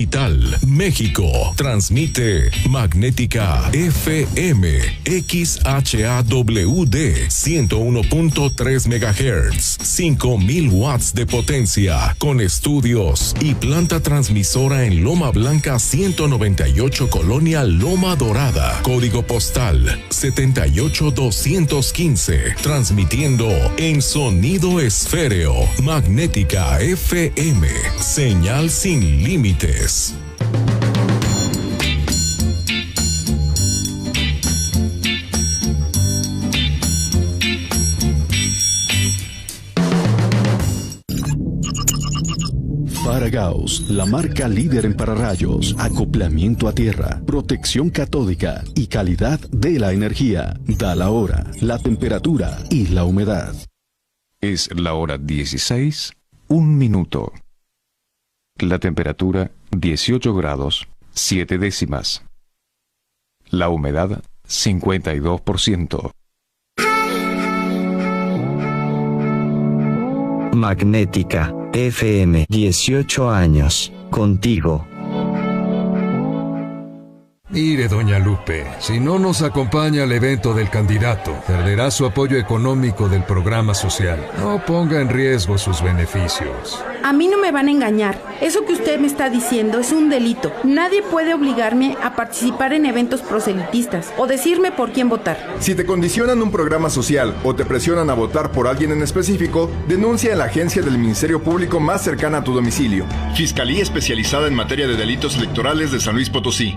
capital, México. Transmite Magnética FM XHAWD 101.3 MHz, 5000 watts de potencia, con estudios y planta transmisora en Loma Blanca 198, Colonia Loma Dorada, código postal 78215, transmitiendo en sonido esféreo. Magnética FM, señal sin límites. Paragaus, la marca líder en pararrayos, acoplamiento a tierra, protección catódica y calidad de la energía. Da la hora, la temperatura y la humedad. Es la hora 16, 1 minuto. La temperatura 18 grados, 7 décimas. La humedad 52%. Magnética FM, 18 años, contigo. Mire, doña Lupe, si no nos acompaña al evento del candidato, perderá su apoyo económico del programa social. No ponga en riesgo sus beneficios. A mí no me van a engañar. Eso que usted me está diciendo es un delito. Nadie puede obligarme a participar en eventos proselitistas o decirme por quién votar. Si te condicionan un programa social o te presionan a votar por alguien en específico, denuncia en la agencia del Ministerio Público más cercana a tu domicilio. Fiscalía especializada en materia de delitos electorales de San Luis Potosí.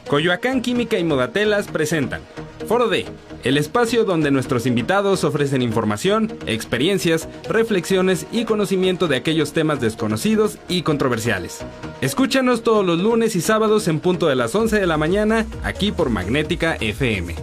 Coyoacán Química y Modatelas presentan Foro D, el espacio donde nuestros invitados ofrecen información, experiencias, reflexiones y conocimiento de aquellos temas desconocidos y controversiales. Escúchanos todos los lunes y sábados en punto de las 11 de la mañana, aquí por Magnética FM.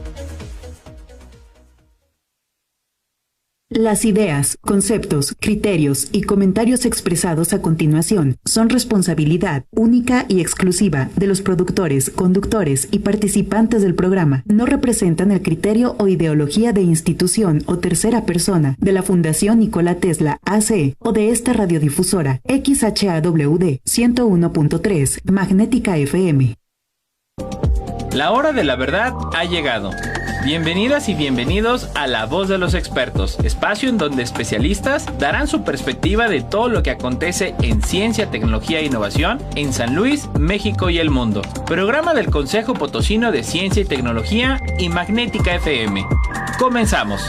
Las ideas, conceptos, criterios y comentarios expresados a continuación son responsabilidad única y exclusiva de los productores, conductores y participantes del programa. No representan el criterio o ideología de institución o tercera persona de la Fundación Nikola Tesla AC o de esta radiodifusora XHAWD 101.3 Magnética FM. La hora de la verdad ha llegado. Bienvenidas y bienvenidos a La Voz de los Expertos, espacio en donde especialistas darán su perspectiva de todo lo que acontece en ciencia, tecnología e innovación en San Luis, México y el mundo. Programa del Consejo Potosino de Ciencia y Tecnología y Magnética FM. Comenzamos.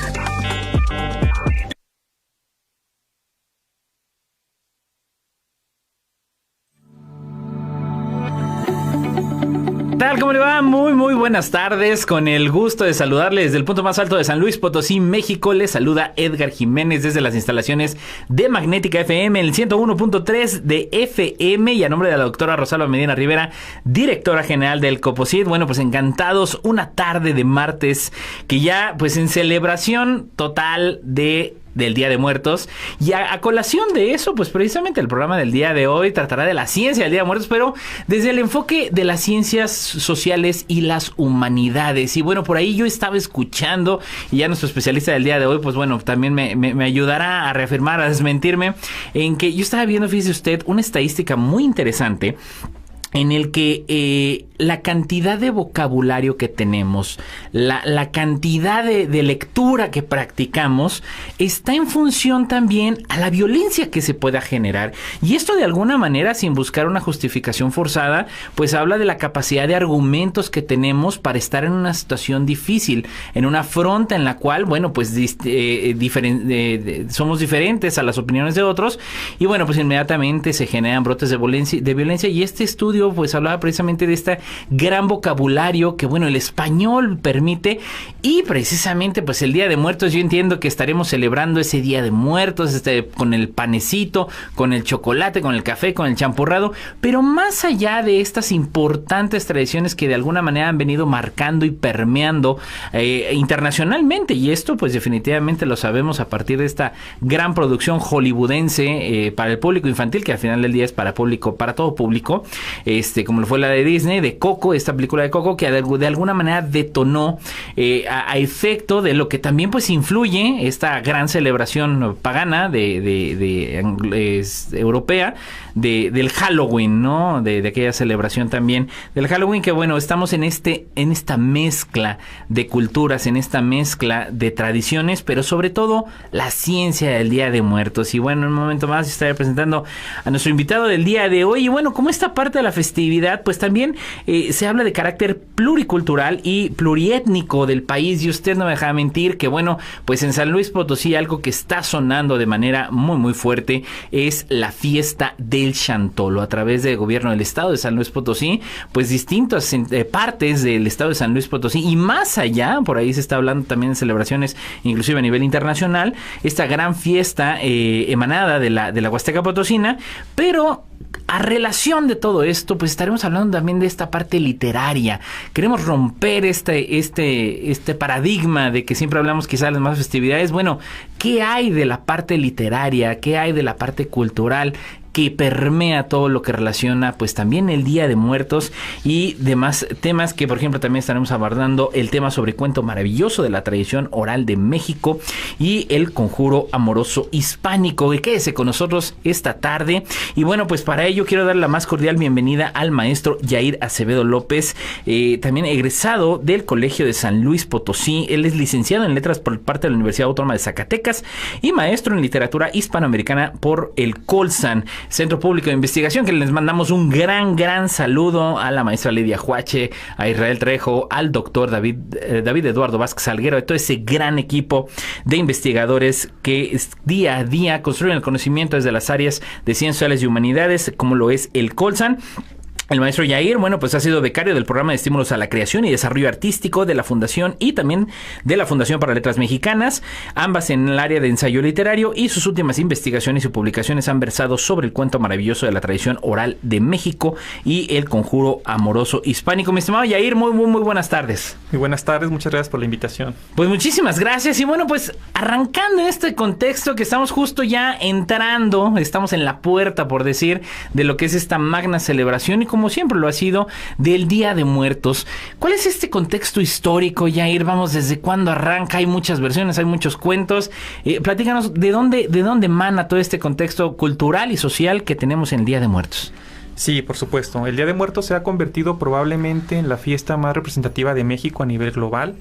¿Qué tal? ¿Cómo le va? Muy buenas tardes. Con el gusto de saludarle desde el punto más alto de San Luis Potosí, México. Les saluda Edgar Jiménez desde las instalaciones de Magnética FM, el 101.3 de FM, y a nombre de la doctora Rosalba Medina Rivera, directora general del COPOSIT. Bueno, pues encantados, una tarde de martes que ya pues en celebración total del Día de Muertos, y a colación de eso, pues precisamente el programa del día de hoy tratará de la ciencia del Día de Muertos, pero desde el enfoque de las ciencias sociales y las humanidades. Y bueno, por ahí yo estaba escuchando, y ya nuestro especialista del día de hoy, pues bueno, también me ayudará a reafirmar, a desmentirme, en que yo estaba viendo, fíjese usted, una estadística muy interesante en el que la cantidad de vocabulario que tenemos, la cantidad de lectura que practicamos, está en función también a la violencia que se pueda generar. Y esto de alguna manera, sin buscar una justificación forzada, pues habla de la capacidad de argumentos que tenemos para estar en una situación difícil, en una afronta en la cual, bueno, pues somos diferentes a las opiniones de otros, y bueno, pues inmediatamente se generan brotes de violencia, y este estudio pues hablaba precisamente de este gran vocabulario que, bueno, el español permite, y precisamente pues el Día de Muertos, yo entiendo que estaremos celebrando ese Día de Muertos con el panecito, con el chocolate, con el café, con el champurrado, pero más allá de estas importantes tradiciones que de alguna manera han venido marcando y permeando internacionalmente, y esto pues definitivamente lo sabemos a partir de esta gran producción hollywoodense para el público infantil, que al final del día es para todo público, como lo fue la de Disney, de Coco, esta película de Coco, que de alguna manera detonó a efecto de lo que también pues influye esta gran celebración pagana europea del Halloween, ¿no? De aquella celebración también del Halloween, que bueno, estamos en esta mezcla de culturas, en esta mezcla de tradiciones, pero sobre todo la ciencia del Día de Muertos. Y bueno, en un momento más estaré presentando a nuestro invitado del día de hoy. Y bueno, como esta parte de la festividad, pues también se habla de carácter pluricultural y pluriétnico del país, y usted no me deja mentir que bueno, pues en San Luis Potosí algo que está sonando de manera muy muy fuerte es la fiesta del Chantolo. A través del gobierno del estado de San Luis Potosí, pues distintas partes del estado de San Luis Potosí y más allá, por ahí se está hablando también de celebraciones inclusive a nivel internacional, esta gran fiesta emanada de la Huasteca Potosina. Pero a relación de todo esto, pues estaremos hablando también de esta parte literaria. Queremos romper este paradigma de que siempre hablamos quizás de las más festividades. Bueno, ¿qué hay de la parte literaria? ¿Qué hay de la parte cultural que permea todo lo que relaciona pues también el Día de Muertos y demás temas? Que por ejemplo también estaremos abordando el tema sobre Cuento Maravilloso de la tradición oral de México y el conjuro amoroso hispánico. Quédese con nosotros esta tarde. Y bueno, pues para ello quiero dar la más cordial bienvenida al maestro Yair Acevedo López, también egresado del Colegio de San Luis Potosí. Él es licenciado en Letras por parte de la Universidad Autónoma de Zacatecas y maestro en Literatura Hispanoamericana por el Colsan, Centro Público de Investigación, que les mandamos un gran saludo a la maestra Lidia Juache, a Israel Trejo, al doctor David Eduardo Vázquez Salguero, de todo ese gran equipo de investigadores que día a día construyen el conocimiento desde las áreas de ciencias sociales y humanidades, como lo es el Colsan. El maestro Yair, bueno, pues ha sido becario del programa de estímulos a la creación y desarrollo artístico de la Fundación y también de la Fundación para Letras Mexicanas, ambas en el área de ensayo literario, y sus últimas investigaciones y publicaciones han versado sobre el cuento maravilloso de la tradición oral de México y el conjuro amoroso hispánico. Mi estimado Yair, muy buenas tardes. Muy buenas tardes, muchas gracias por la invitación. Pues muchísimas gracias. Y bueno, pues arrancando en este contexto que estamos justo ya entrando, estamos en la puerta, por decir, de lo que es esta magna celebración y como siempre lo ha sido, del Día de Muertos. ¿Cuál es este contexto histórico, Yair? Vamos, ¿desde cuándo arranca? Hay muchas versiones, hay muchos cuentos. Platícanos, ¿de dónde emana todo este contexto cultural y social que tenemos en el Día de Muertos? Sí, por supuesto. El Día de Muertos se ha convertido probablemente en la fiesta más representativa de México a nivel global.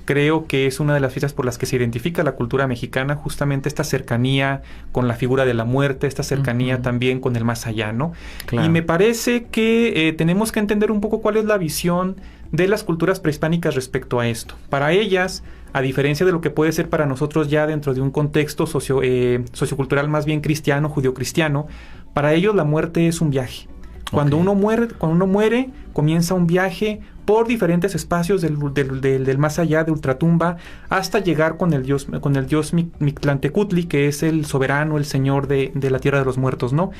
Creo que es una de las fiestas por las que se identifica la cultura mexicana, justamente esta cercanía con la figura de la muerte, esta cercanía también con el más allá, ¿no? Claro. Y me parece que tenemos que entender un poco cuál es la visión de las culturas prehispánicas respecto a esto. Para ellas, a diferencia de lo que puede ser para nosotros ya dentro de un contexto sociocultural más bien cristiano, judio-cristiano, para ellos la muerte es un viaje. Cuando uno muere, comienza un viaje por diferentes espacios del más allá, de ultratumba, hasta llegar con el dios Mictlantecutli, que es el soberano, el señor de la tierra de los muertos, ¿no?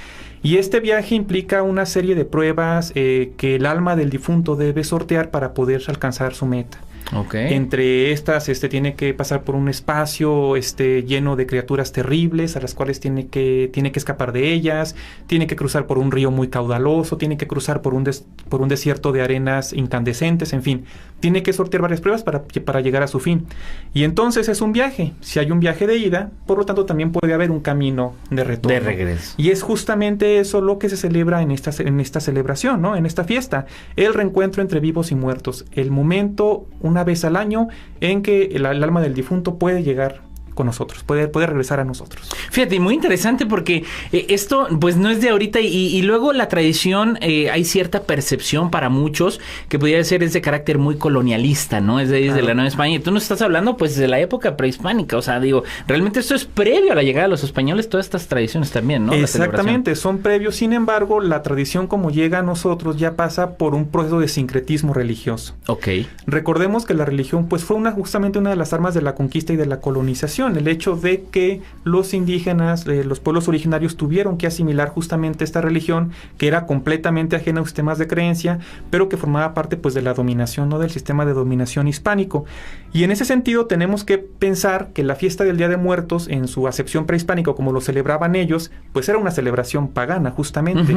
Y este viaje implica una serie de pruebas que el alma del difunto debe sortear para poder alcanzar su meta. Okay. Entre estas, tiene que pasar por un espacio lleno de criaturas terribles a las cuales tiene que escapar de ellas, tiene que cruzar por un río muy caudaloso, tiene que cruzar por un desierto de arenas incandescentes, en fin, tiene que sortear varias pruebas para llegar a su fin. Y entonces es un viaje. Si hay un viaje de ida, por lo tanto también puede haber un camino de retorno. De regreso. Y es justamente eso lo que se celebra en esta celebración, ¿no? En esta fiesta, el reencuentro entre vivos y muertos, el momento, una vez al año, en que el alma del difunto puede llegar con nosotros, puede regresar a nosotros. Fíjate, muy interesante porque esto pues no es de ahorita y luego la tradición, hay cierta percepción para muchos que pudiera ser ese carácter muy colonialista, ¿no? Es desde la Nueva España. Y tú nos estás hablando pues de la época prehispánica, o sea, digo, realmente esto es previo a la llegada de los españoles, todas estas tradiciones también, ¿no? Exactamente, son previos. Sin embargo, la tradición como llega a nosotros ya pasa por un proceso de sincretismo religioso. Ok. Recordemos que la religión pues fue justamente una de las armas de la conquista y de la colonización. asimilación, el hecho de que los indígenas, los pueblos originarios tuvieron que asimilar justamente esta religión que era completamente ajena a los sistemas de creencia, pero que formaba parte pues de la dominación, ¿no? Del sistema de dominación hispánico. Y en ese sentido tenemos que pensar que la fiesta del Día de Muertos, en su acepción prehispánica, como lo celebraban ellos, pues era una celebración pagana justamente.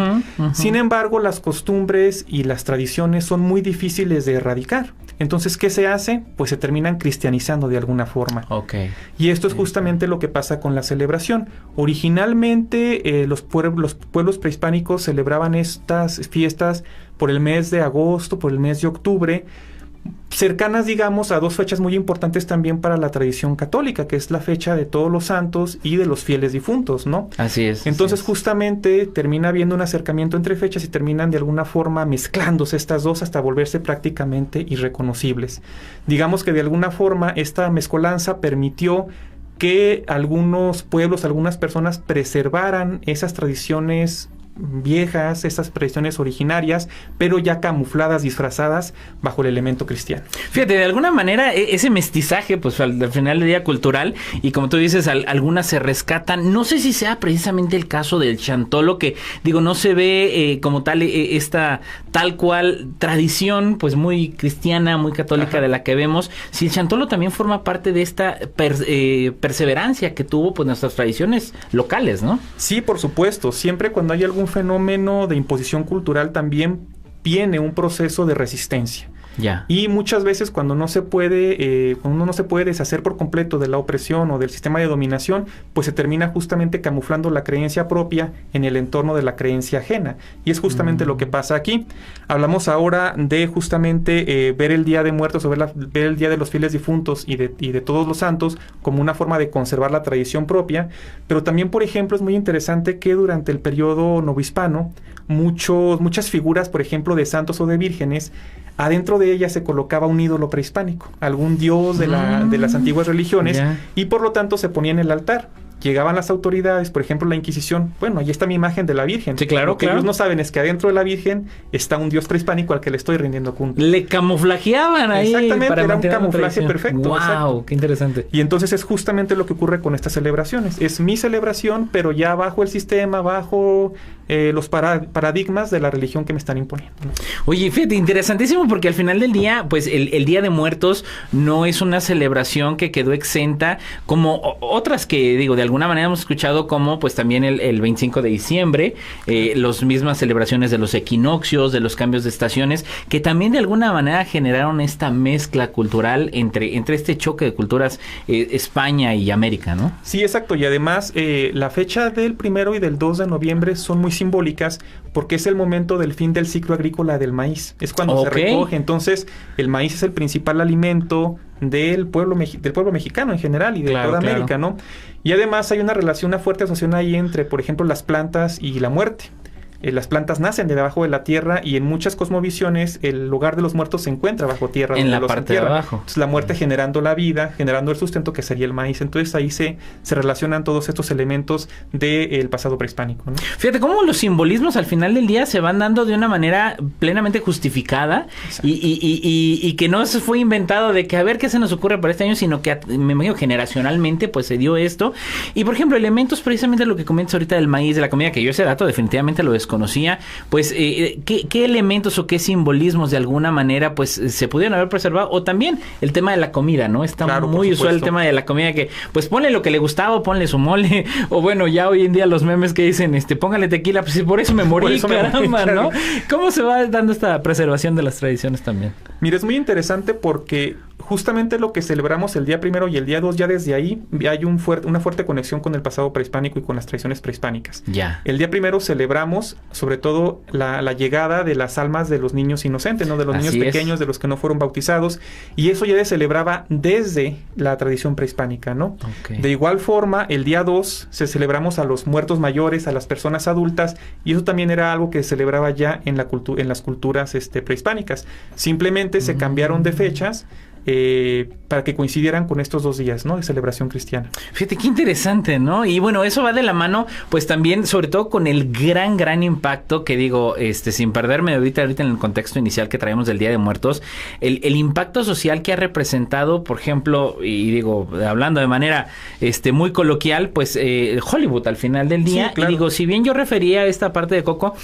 Sin embargo, las costumbres y las tradiciones son muy difíciles de erradicar. Entonces, ¿qué se hace? Pues se terminan cristianizando de alguna forma. Y esto es justamente lo que pasa con la celebración. Originalmente, los pueblos prehispánicos celebraban estas fiestas por el mes de agosto, por el mes de octubre, cercanas, digamos, a dos fechas muy importantes también para la tradición católica, que es la fecha de Todos los Santos y de los fieles difuntos, ¿no? Así es. Entonces, justamente, termina habiendo un acercamiento entre fechas y terminan de alguna forma mezclándose estas dos hasta volverse prácticamente irreconocibles. Digamos que de alguna forma esta mezcolanza permitió que algunos pueblos, algunas personas preservaran esas tradiciones viejas, esas tradiciones originarias, pero ya camufladas, disfrazadas bajo el elemento cristiano. Fíjate, de alguna manera ese mestizaje, pues al final del día cultural, y como tú dices, algunas se rescatan. No sé si sea precisamente el caso del chantolo, que digo, no se ve como tal esta tal cual tradición, pues muy cristiana, muy católica de la que vemos. Si el chantolo también forma parte de esta perseverancia que tuvo pues nuestras tradiciones locales, ¿no? Sí, por supuesto. Siempre cuando hay algún fenómeno de imposición cultural también viene un proceso de resistencia. Y muchas veces cuando uno no se puede deshacer por completo de la opresión o del sistema de dominación, pues se termina justamente camuflando la creencia propia en el entorno de la creencia ajena. Y es justamente lo que pasa aquí. Hablamos ahora de justamente ver el Día de Muertos o ver el Día de los Fieles Difuntos y de Todos los Santos como una forma de conservar la tradición propia. Pero también, por ejemplo, es muy interesante que durante el periodo novohispano muchas figuras, por ejemplo, de santos o de vírgenes, adentro de ella se colocaba un ídolo prehispánico, algún dios de las antiguas religiones, y por lo tanto se ponía en el altar. Llegaban las autoridades, por ejemplo la Inquisición, bueno, ahí está mi imagen de la Virgen. Sí, claro, Lo que ellos no saben es que adentro de la Virgen está un dios prehispánico al que le estoy rindiendo culto. Le camuflajeaban ahí. Exactamente, era un camuflaje perfecto. ¡Wow! Exacto. ¡Qué interesante! Y entonces es justamente lo que ocurre con estas celebraciones. Es mi celebración, pero ya bajo el sistema, bajo los paradigmas de la religión que me están imponiendo, ¿no? Oye, fíjate, interesantísimo, porque al final del día, pues el Día de Muertos no es una celebración que quedó exenta como otras que, digo, de alguna manera hemos escuchado, como pues también el 25 de diciembre, las mismas celebraciones de los equinoccios, de los cambios de estaciones, que también de alguna manera generaron esta mezcla cultural entre este choque de culturas España y América, ¿no? Sí, exacto, y además la fecha del 1 y del 2 de noviembre son muy simbólicas porque es el momento del fin del ciclo agrícola del maíz. Es cuando se recoge. Entonces, el maíz es el principal alimento del pueblo mexicano en general y de toda América, ¿no? Y además hay una fuerte asociación ahí entre, por ejemplo, las plantas y la muerte. Las plantas nacen de debajo de la tierra y en muchas cosmovisiones el lugar de los muertos se encuentra bajo tierra. En la parte de abajo. Entonces la muerte generando la vida, generando el sustento que sería el maíz. Entonces ahí se relacionan todos estos elementos del pasado prehispánico, ¿no? Fíjate cómo los simbolismos al final del día se van dando de una manera plenamente justificada y que no se fue inventado de que a ver qué se nos ocurre para este año, sino que me imagino generacionalmente pues se dio esto. Y por ejemplo, elementos precisamente lo que comentas ahorita del maíz, de la comida, que yo ese dato definitivamente lo desconocía, pues ¿qué elementos o qué simbolismos de alguna manera pues se pudieron haber preservado? O también el tema de la comida, ¿no? Está muy usual el tema de la comida, que pues ponle lo que le gustaba, o ponle su mole, o bueno, ya hoy en día los memes que dicen póngale tequila, pues por eso me morí, caramba, ¿no? ¿Cómo se va dando esta preservación de las tradiciones también? Mira, es muy interesante porque justamente lo que celebramos el día 1 y el día 2, ya desde ahí hay una fuerte conexión con el pasado prehispánico y con las tradiciones prehispánicas. El día 1 celebramos sobre todo la llegada de las almas de los niños inocentes, ¿no? De los niños pequeños, de los que no fueron bautizados, y eso ya se celebraba desde la tradición prehispánica, ¿no? De igual forma, el día 2 celebramos a los muertos mayores, a las personas adultas, y eso también era algo que se celebraba ya en las culturas prehispánicas. Simplemente se cambiaron de fechas. para que coincidieran con estos 2 días, ¿no?, de celebración cristiana. Fíjate qué interesante, ¿no? Y bueno, eso va de la mano, pues también, sobre todo con el gran impacto que digo, sin perderme ahorita en el contexto inicial que traemos del Día de Muertos, el impacto social que ha representado, por ejemplo, y digo, hablando de manera muy coloquial, pues Hollywood al final del día. Sí, claro. Y digo, si bien yo refería a esta parte de Coco,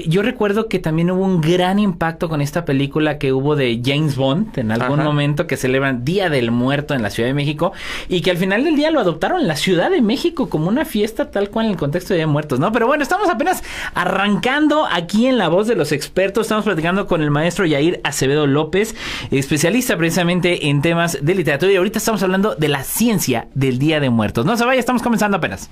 yo recuerdo que también hubo un gran impacto con esta película que hubo de James Bond en algún momento, que celebran Día del Muerto en la Ciudad de México, y que al final del día lo adoptaron en la Ciudad de México como una fiesta tal cual en el contexto de Día de Muertos, ¿no? Pero bueno, estamos apenas arrancando aquí en La Voz de los Expertos. Estamos platicando con el maestro Yair Acevedo López, especialista precisamente en temas de literatura, y ahorita estamos hablando de la ciencia del Día de Muertos. No se vaya, estamos comenzando apenas.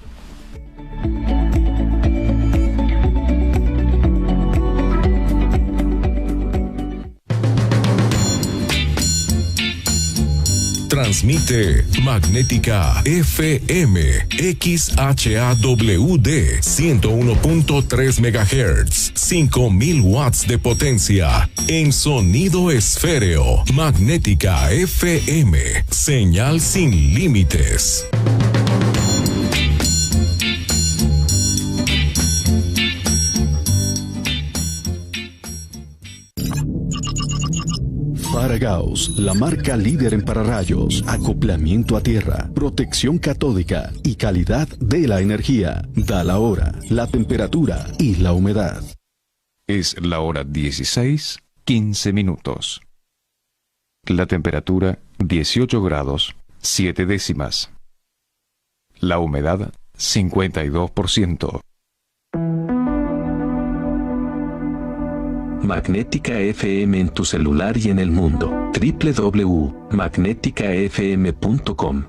Transmite Magnética FM XHAWD 101.3 MHz, 5000 watts de potencia en sonido esféreo. Magnética FM, señal sin límites. Gauss, la marca líder en pararrayos, acoplamiento a tierra, protección catódica y calidad de la energía. Da la hora, la temperatura y la humedad. Es la hora 16:15 minutos. La temperatura 18 grados 7 décimas. La humedad 52%. Magnética FM en tu celular y en el mundo. www.magneticafm.com.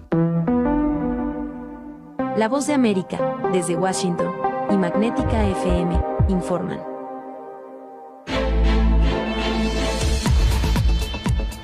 La Voz de América, desde Washington, y Magnética FM, informan.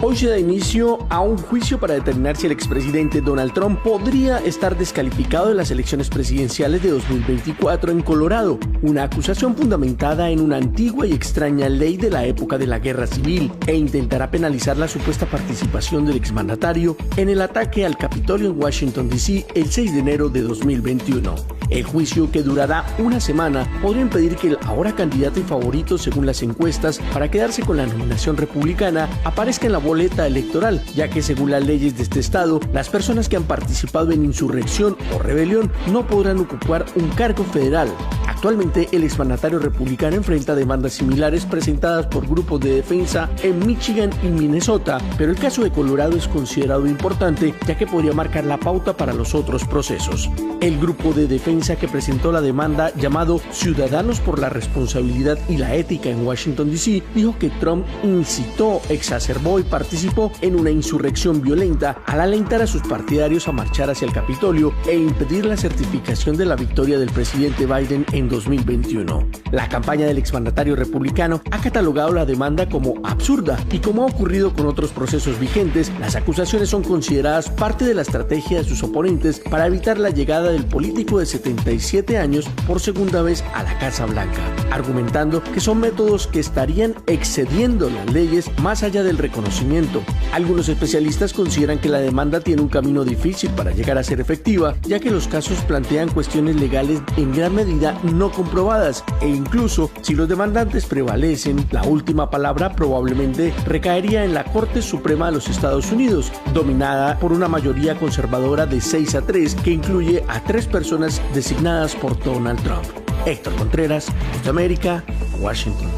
Hoy se da inicio a un juicio para determinar si el expresidente Donald Trump podría estar descalificado de las elecciones presidenciales de 2024 en Colorado, una acusación fundamentada en una antigua y extraña ley de la época de la Guerra Civil, e intentará penalizar la supuesta participación del exmandatario en el ataque al Capitolio en Washington, D.C. el 6 de enero de 2021. El juicio, que durará una semana, podría impedir que el ahora candidato y favorito según las encuestas para quedarse con la nominación republicana aparezca en la boleta electoral, ya que según las leyes de este estado, las personas que han participado en insurrección o rebelión no podrán ocupar un cargo federal. Actualmente, el exmandatario republicano enfrenta demandas similares presentadas por grupos de defensa en Michigan y Minnesota, pero el caso de Colorado es considerado importante, ya que podría marcar la pauta para los otros procesos. El grupo de defensa que presentó la demanda, llamado Ciudadanos por la Responsabilidad y la Ética en Washington, D.C., dijo que Trump incitó, exacerbó y participó en una insurrección violenta al alentar a sus partidarios a marchar hacia el Capitolio e impedir la certificación de la victoria del presidente Biden en 2021. La campaña del exmandatario republicano ha catalogado la demanda como absurda, y como ha ocurrido con otros procesos vigentes, las acusaciones son consideradas parte de la estrategia de sus oponentes para evitar la llegada del político de 77 años por segunda vez a la Casa Blanca, argumentando que son métodos que estarían excediendo las leyes más allá del reconocimiento. Algunos especialistas consideran que la demanda tiene un camino difícil para llegar a ser efectiva, ya que los casos plantean cuestiones legales en gran medida no comprobadas, e incluso si los demandantes prevalecen, la última palabra probablemente recaería en la Corte Suprema de los Estados Unidos, dominada por una mayoría conservadora de 6-3 que incluye a 3 personas designadas por Donald Trump. Héctor Contreras, Voz de América, Washington.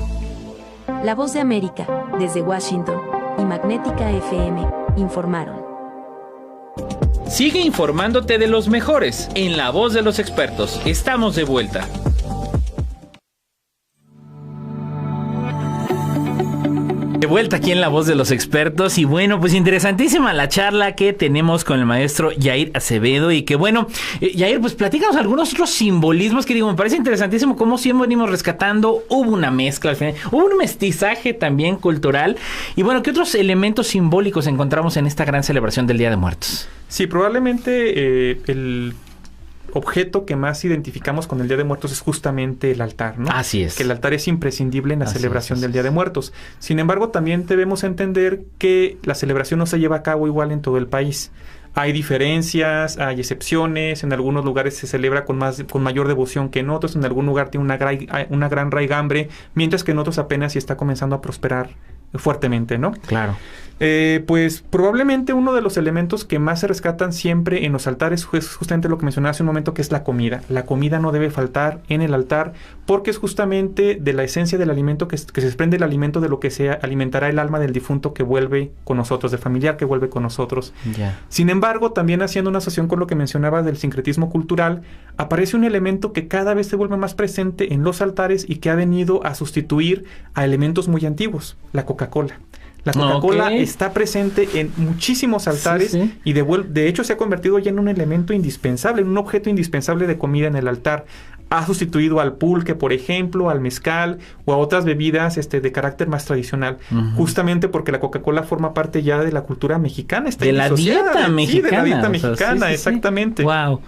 La Voz de América, desde Washington, y Magnética FM, informaron. Sigue informándote de los mejores en La Voz de los Expertos. Estamos de vuelta. De vuelta aquí en La Voz de los Expertos, y bueno, pues interesantísima la charla que tenemos con el maestro Yair Acevedo, y que bueno, Yair, pues platícanos algunos otros simbolismos que digo, me parece interesantísimo cómo siempre venimos rescatando. Hubo una mezcla al final, hubo un mestizaje también cultural, y bueno, ¿qué otros elementos simbólicos encontramos en esta gran celebración del Día de Muertos? Sí, probablemente objeto que más identificamos con el Día de Muertos es justamente el altar, ¿no? Así es. Que el altar es imprescindible en la celebración del Día de Muertos. Sin embargo, también debemos entender que la celebración no se lleva a cabo igual en todo el país. Hay diferencias, hay excepciones, en algunos lugares se celebra con mayor devoción que en otros, en algún lugar tiene una gran raigambre, mientras que en otros apenas sí está comenzando a prosperar fuertemente, ¿no? Claro. Pues probablemente uno de los elementos que más se rescatan siempre en los altares es justamente lo que mencionaba hace un momento, que es la comida. La comida no debe faltar en el altar porque es justamente de la esencia del alimento que se desprende el alimento de lo que se alimentará el alma del difunto que vuelve con nosotros, del familiar que vuelve con nosotros. Yeah. Sin embargo, también haciendo una asociación con lo que mencionaba del sincretismo cultural, aparece un elemento que cada vez se vuelve más presente en los altares y que ha venido a sustituir a elementos muy antiguos, la Coca-Cola. La Coca-Cola está presente en muchísimos altares y de hecho se ha convertido ya en un elemento indispensable, en un objeto indispensable de comida en el altar. Ha sustituido al pulque, por ejemplo, al mezcal o a otras bebidas de carácter más tradicional, justamente porque la Coca-Cola forma parte ya de la cultura mexicana. Está de la dieta mexicana. Sí, de la dieta mexicana, exactamente. Wow.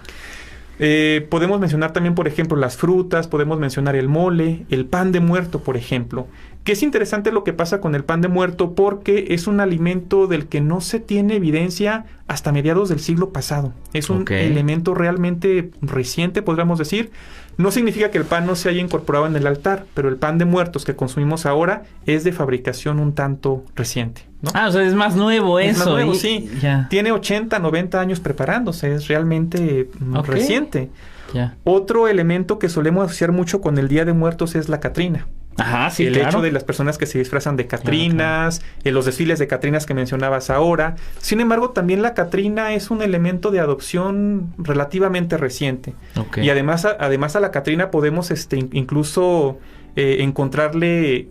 Podemos mencionar también, por ejemplo, las frutas, podemos mencionar el mole, el pan de muerto, por ejemplo. Que es interesante lo que pasa con el pan de muerto porque es un alimento del que no se tiene evidencia hasta mediados del siglo pasado. Es un elemento realmente reciente, podríamos decir. No significa que el pan no se haya incorporado en el altar, pero el pan de muertos que consumimos ahora es de fabricación un tanto reciente, ¿no? O sea, es más nuevo eso. Es más nuevo, sí. Ya. Tiene 80, 90 años preparándose, es realmente reciente. Ya. Otro elemento que solemos asociar mucho con el Día de Muertos es la Catrina. Ajá, sí, el hecho de las personas que se disfrazan de catrinas, los desfiles de catrinas que mencionabas ahora. Sin embargo, también la catrina es un elemento de adopción relativamente reciente. Y además a la catrina podemos incluso encontrarle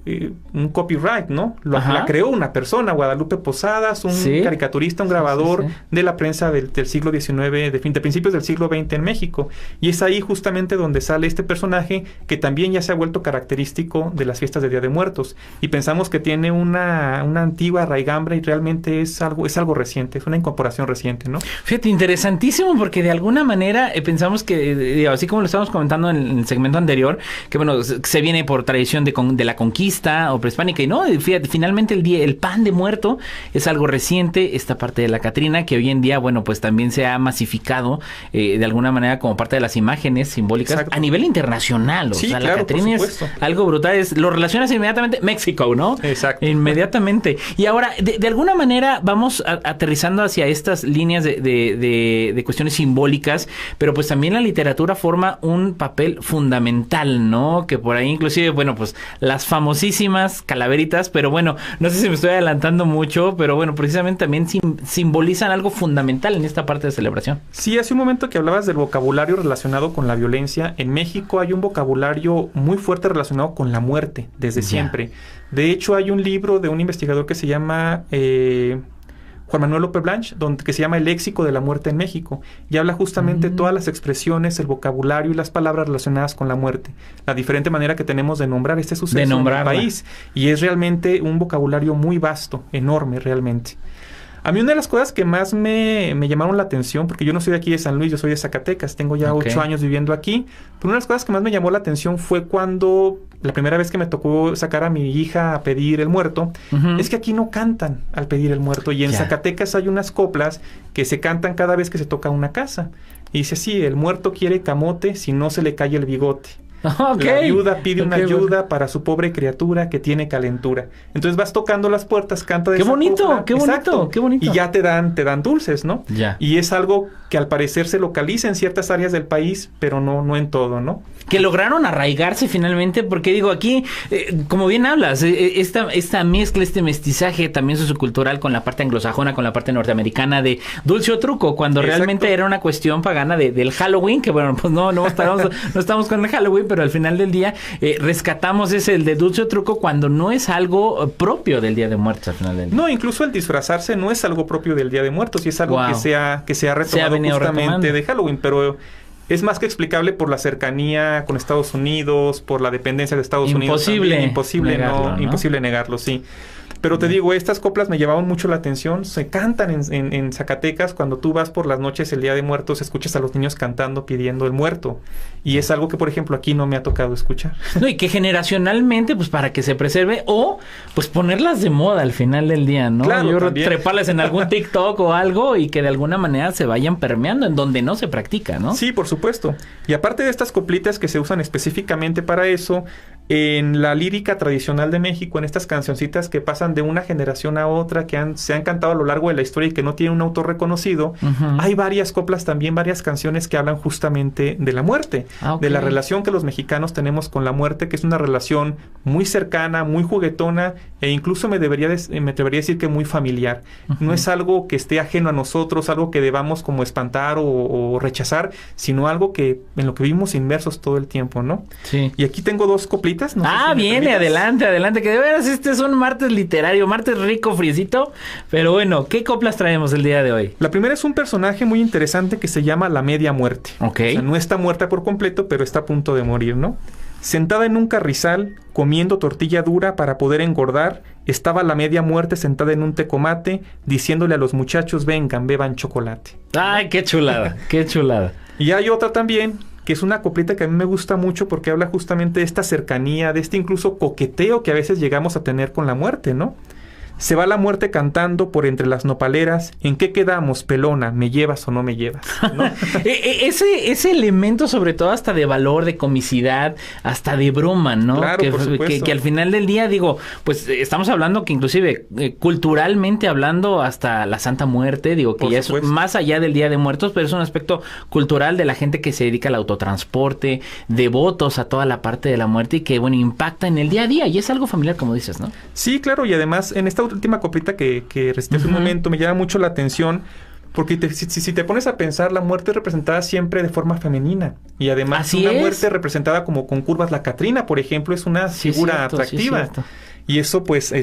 un copyright, ¿no? La creó una persona, Guadalupe Posadas, un caricaturista, un grabador de la prensa del siglo XIX, de principios del siglo XX en México. Y es ahí justamente donde sale este personaje que también ya se ha vuelto característico de las fiestas de Día de Muertos. Y pensamos que tiene una antigua raigambre y realmente es algo reciente, es una incorporación reciente, ¿no? Fíjate, interesantísimo, porque de alguna manera pensamos que, así como lo estábamos comentando en el segmento anterior, que bueno, se viene por tradición de la conquista o prehispánica, y no, fíjate, finalmente el pan de muerto es algo reciente, esta parte de la Catrina, que hoy en día, bueno, pues también se ha masificado de alguna manera como parte de las imágenes simbólicas a nivel internacional. O sea, la Catrina es algo brutal, lo relacionas inmediatamente México, ¿no? Exacto. Inmediatamente. Y ahora, de alguna manera vamos aterrizando hacia estas líneas de cuestiones simbólicas, pero pues también la literatura forma un papel fundamental, ¿no? Que por ahí inclusive, bueno, pues las famosísimas calaveritas, pero bueno, no sé si me estoy adelantando mucho, pero bueno, precisamente también simbolizan algo fundamental en esta parte de celebración. Sí, hace un momento que hablabas del vocabulario relacionado con la violencia. En México hay un vocabulario muy fuerte relacionado con la muerte, desde siempre. De hecho, hay un libro de un investigador que se llama Juan Manuel López Blanch, que se llama El léxico de la muerte en México, y habla justamente de todas las expresiones, el vocabulario y las palabras relacionadas con la muerte, la diferente manera que tenemos de nombrar este suceso en el país, y es realmente un vocabulario muy vasto, enorme realmente. A mí una de las cosas que más me llamaron la atención, porque yo no soy de aquí de San Luis, yo soy de Zacatecas, tengo ya 8 años viviendo aquí, pero una de las cosas que más me llamó la atención fue cuando la primera vez que me tocó sacar a mi hija a pedir el muerto, es que aquí no cantan al pedir el muerto, y en Zacatecas hay unas coplas que se cantan cada vez que se toca una casa, y dice así: el muerto quiere camote si no se le cae el bigote. La viuda pide una ayuda para su pobre criatura que tiene calentura. Entonces vas tocando las puertas, canta de ¡Qué bonito! ¡Qué bonito! ¡Qué bonito! Y ya te dan dulces, ¿no? Y es algo que al parecer se localiza en ciertas áreas del país, pero no en todo, ¿no? Que lograron arraigarse finalmente, porque digo, aquí, como bien hablas, esta mezcla, este mestizaje también sociocultural con la parte anglosajona, con la parte norteamericana de dulce o truco, cuando realmente era una cuestión pagana del Halloween, que bueno, pues no estamos con el Halloween, pero al final del día rescatamos el de dulce o truco cuando no es algo propio del Día de Muertos al final del día. No, incluso el disfrazarse no es algo propio del Día de Muertos, y es algo que se ha retomado justamente de Halloween, pero es más que explicable por la cercanía con Estados Unidos, por la dependencia de Estados Unidos. Imposible negarlo, sí. Pero te digo, estas coplas me llamaban mucho la atención. Se cantan en Zacatecas. Cuando tú vas por las noches el Día de Muertos, escuchas a los niños cantando, pidiendo el muerto. Y es algo que, por ejemplo, aquí no me ha tocado escuchar. No, y que generacionalmente, pues para que se preserve, o pues ponerlas de moda al final del día, ¿no? Claro, yo también. treparlas en algún TikTok o algo y que de alguna manera se vayan permeando en donde no se practica, ¿no? Sí, por supuesto. Y aparte de estas coplitas que se usan específicamente para eso, en la lírica tradicional de México, en estas cancioncitas que pasan de una generación a otra, que se han cantado a lo largo de la historia y que no tienen un autor reconocido, hay varias coplas también, varias canciones que hablan justamente de la muerte, de la relación que los mexicanos tenemos con la muerte, que es una relación muy cercana, muy juguetona, e incluso me atrevería a decir que muy familiar. No es algo que esté ajeno a nosotros, algo que debamos como espantar o rechazar, sino algo que en lo que vivimos inmersos todo el tiempo, ¿no? Sí. Y aquí tengo dos coplitas. No sé si viene, adelante, que de veras este es un martes literario, martes rico, friecito, pero bueno, ¿qué coplas traemos el día de hoy? La primera es un personaje muy interesante que se llama la media muerte. Ok. O sea, no está muerta por completo, pero está a punto de morir, ¿no? Sentada en un carrizal, comiendo tortilla dura para poder engordar, estaba la media muerte sentada en un tecomate, diciéndole a los muchachos, vengan, beban chocolate. ¡Ay, qué chulada, qué chulada! Y hay otra también, que es una coplita que a mí me gusta mucho porque habla justamente de esta cercanía, de este incluso coqueteo que a veces llegamos a tener con la muerte, ¿no? Se va la muerte cantando por entre las nopaleras. ¿En qué quedamos, pelona? ¿Me llevas o no me llevas? ¿No? ese elemento, sobre todo hasta de valor, de comicidad, hasta de broma, ¿no? Claro, por supuesto. Que al final del día, digo, pues estamos hablando que inclusive culturalmente hablando hasta la Santa Muerte, digo, que por ya supuesto. es más allá del Día de Muertos, pero es un aspecto cultural de la gente que se dedica al autotransporte, devotos a toda la parte de la muerte y que, bueno, impacta en el día a día y es algo familiar, como dices, ¿no? Sí, claro, y además en esta última coplita que recité hace un momento me llama mucho la atención porque si te pones a pensar, la muerte es representada siempre de forma femenina y además muerte representada como con curvas. La Catrina, por ejemplo, es una figura atractiva. Y eso pues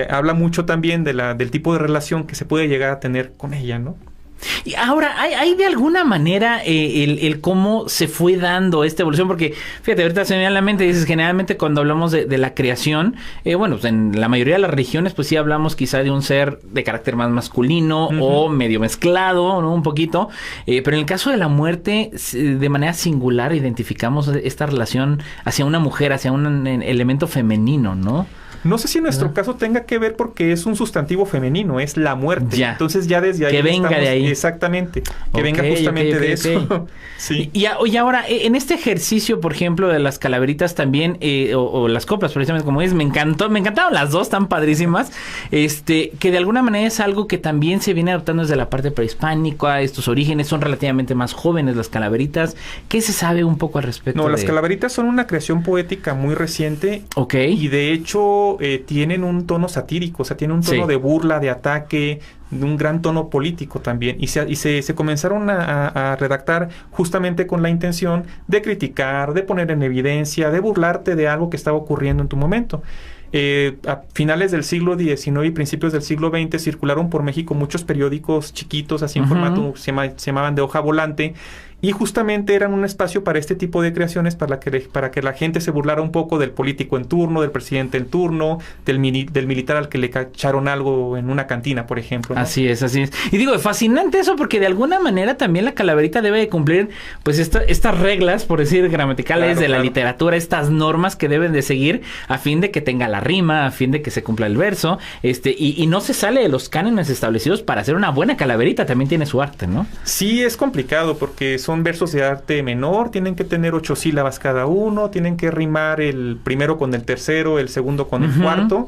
habla mucho también del tipo de relación que se puede llegar a tener con ella, ¿no? Y ahora, ¿hay de alguna manera el cómo se fue dando esta evolución? Porque, fíjate, ahorita se me viene a la mente, dices, generalmente cuando hablamos de la creación, bueno, pues en la mayoría de las religiones, pues sí hablamos quizá de un ser de carácter más masculino o medio mezclado, ¿no? Un poquito. Pero en el caso de la muerte, de manera singular identificamos esta relación hacia una mujer, hacia un elemento femenino, ¿no? No sé si en nuestro caso tenga que ver porque es un sustantivo femenino, es la muerte. Ya. Entonces ya desde ahí que venga de ahí. Exactamente. Que venga justamente de eso. Sí. Y ahora, en este ejercicio, por ejemplo, de las calaveritas también, o las coplas, precisamente como es, me encantaron las dos, tan padrísimas, que de alguna manera es algo que también se viene adoptando desde la parte prehispánica, estos orígenes son relativamente más jóvenes las calaveritas. ¿Qué se sabe un poco al respecto? No, las calaveritas son una creación poética muy reciente. Ok. Y de hecho tienen un tono satírico, o sea, tienen un tono de burla, de ataque, de un gran tono político también. Y se comenzaron a redactar justamente con la intención de criticar, de poner en evidencia, de burlarte de algo que estaba ocurriendo en tu momento. A finales del siglo XIX y principios del siglo XX circularon por México muchos periódicos chiquitos, así en formato, se llamaban de hoja volante, y justamente eran un espacio para este tipo de creaciones, para que la gente se burlara un poco del político en turno, del presidente en turno, del militar al que le cacharon algo en una cantina, por ejemplo, ¿no? Así es. Y digo, fascinante eso, porque de alguna manera también la calaverita debe de cumplir pues estas reglas, por decir, gramaticales de la literatura, estas normas que deben de seguir a fin de que tenga la rima, a fin de que se cumpla el verso, y no se sale de los cánones establecidos para hacer una buena calaverita, también tiene su arte, ¿no? Sí, es complicado porque son versos de arte menor, tienen que tener 8 sílabas cada uno, tienen que rimar el primero con el tercero, el segundo con el cuarto,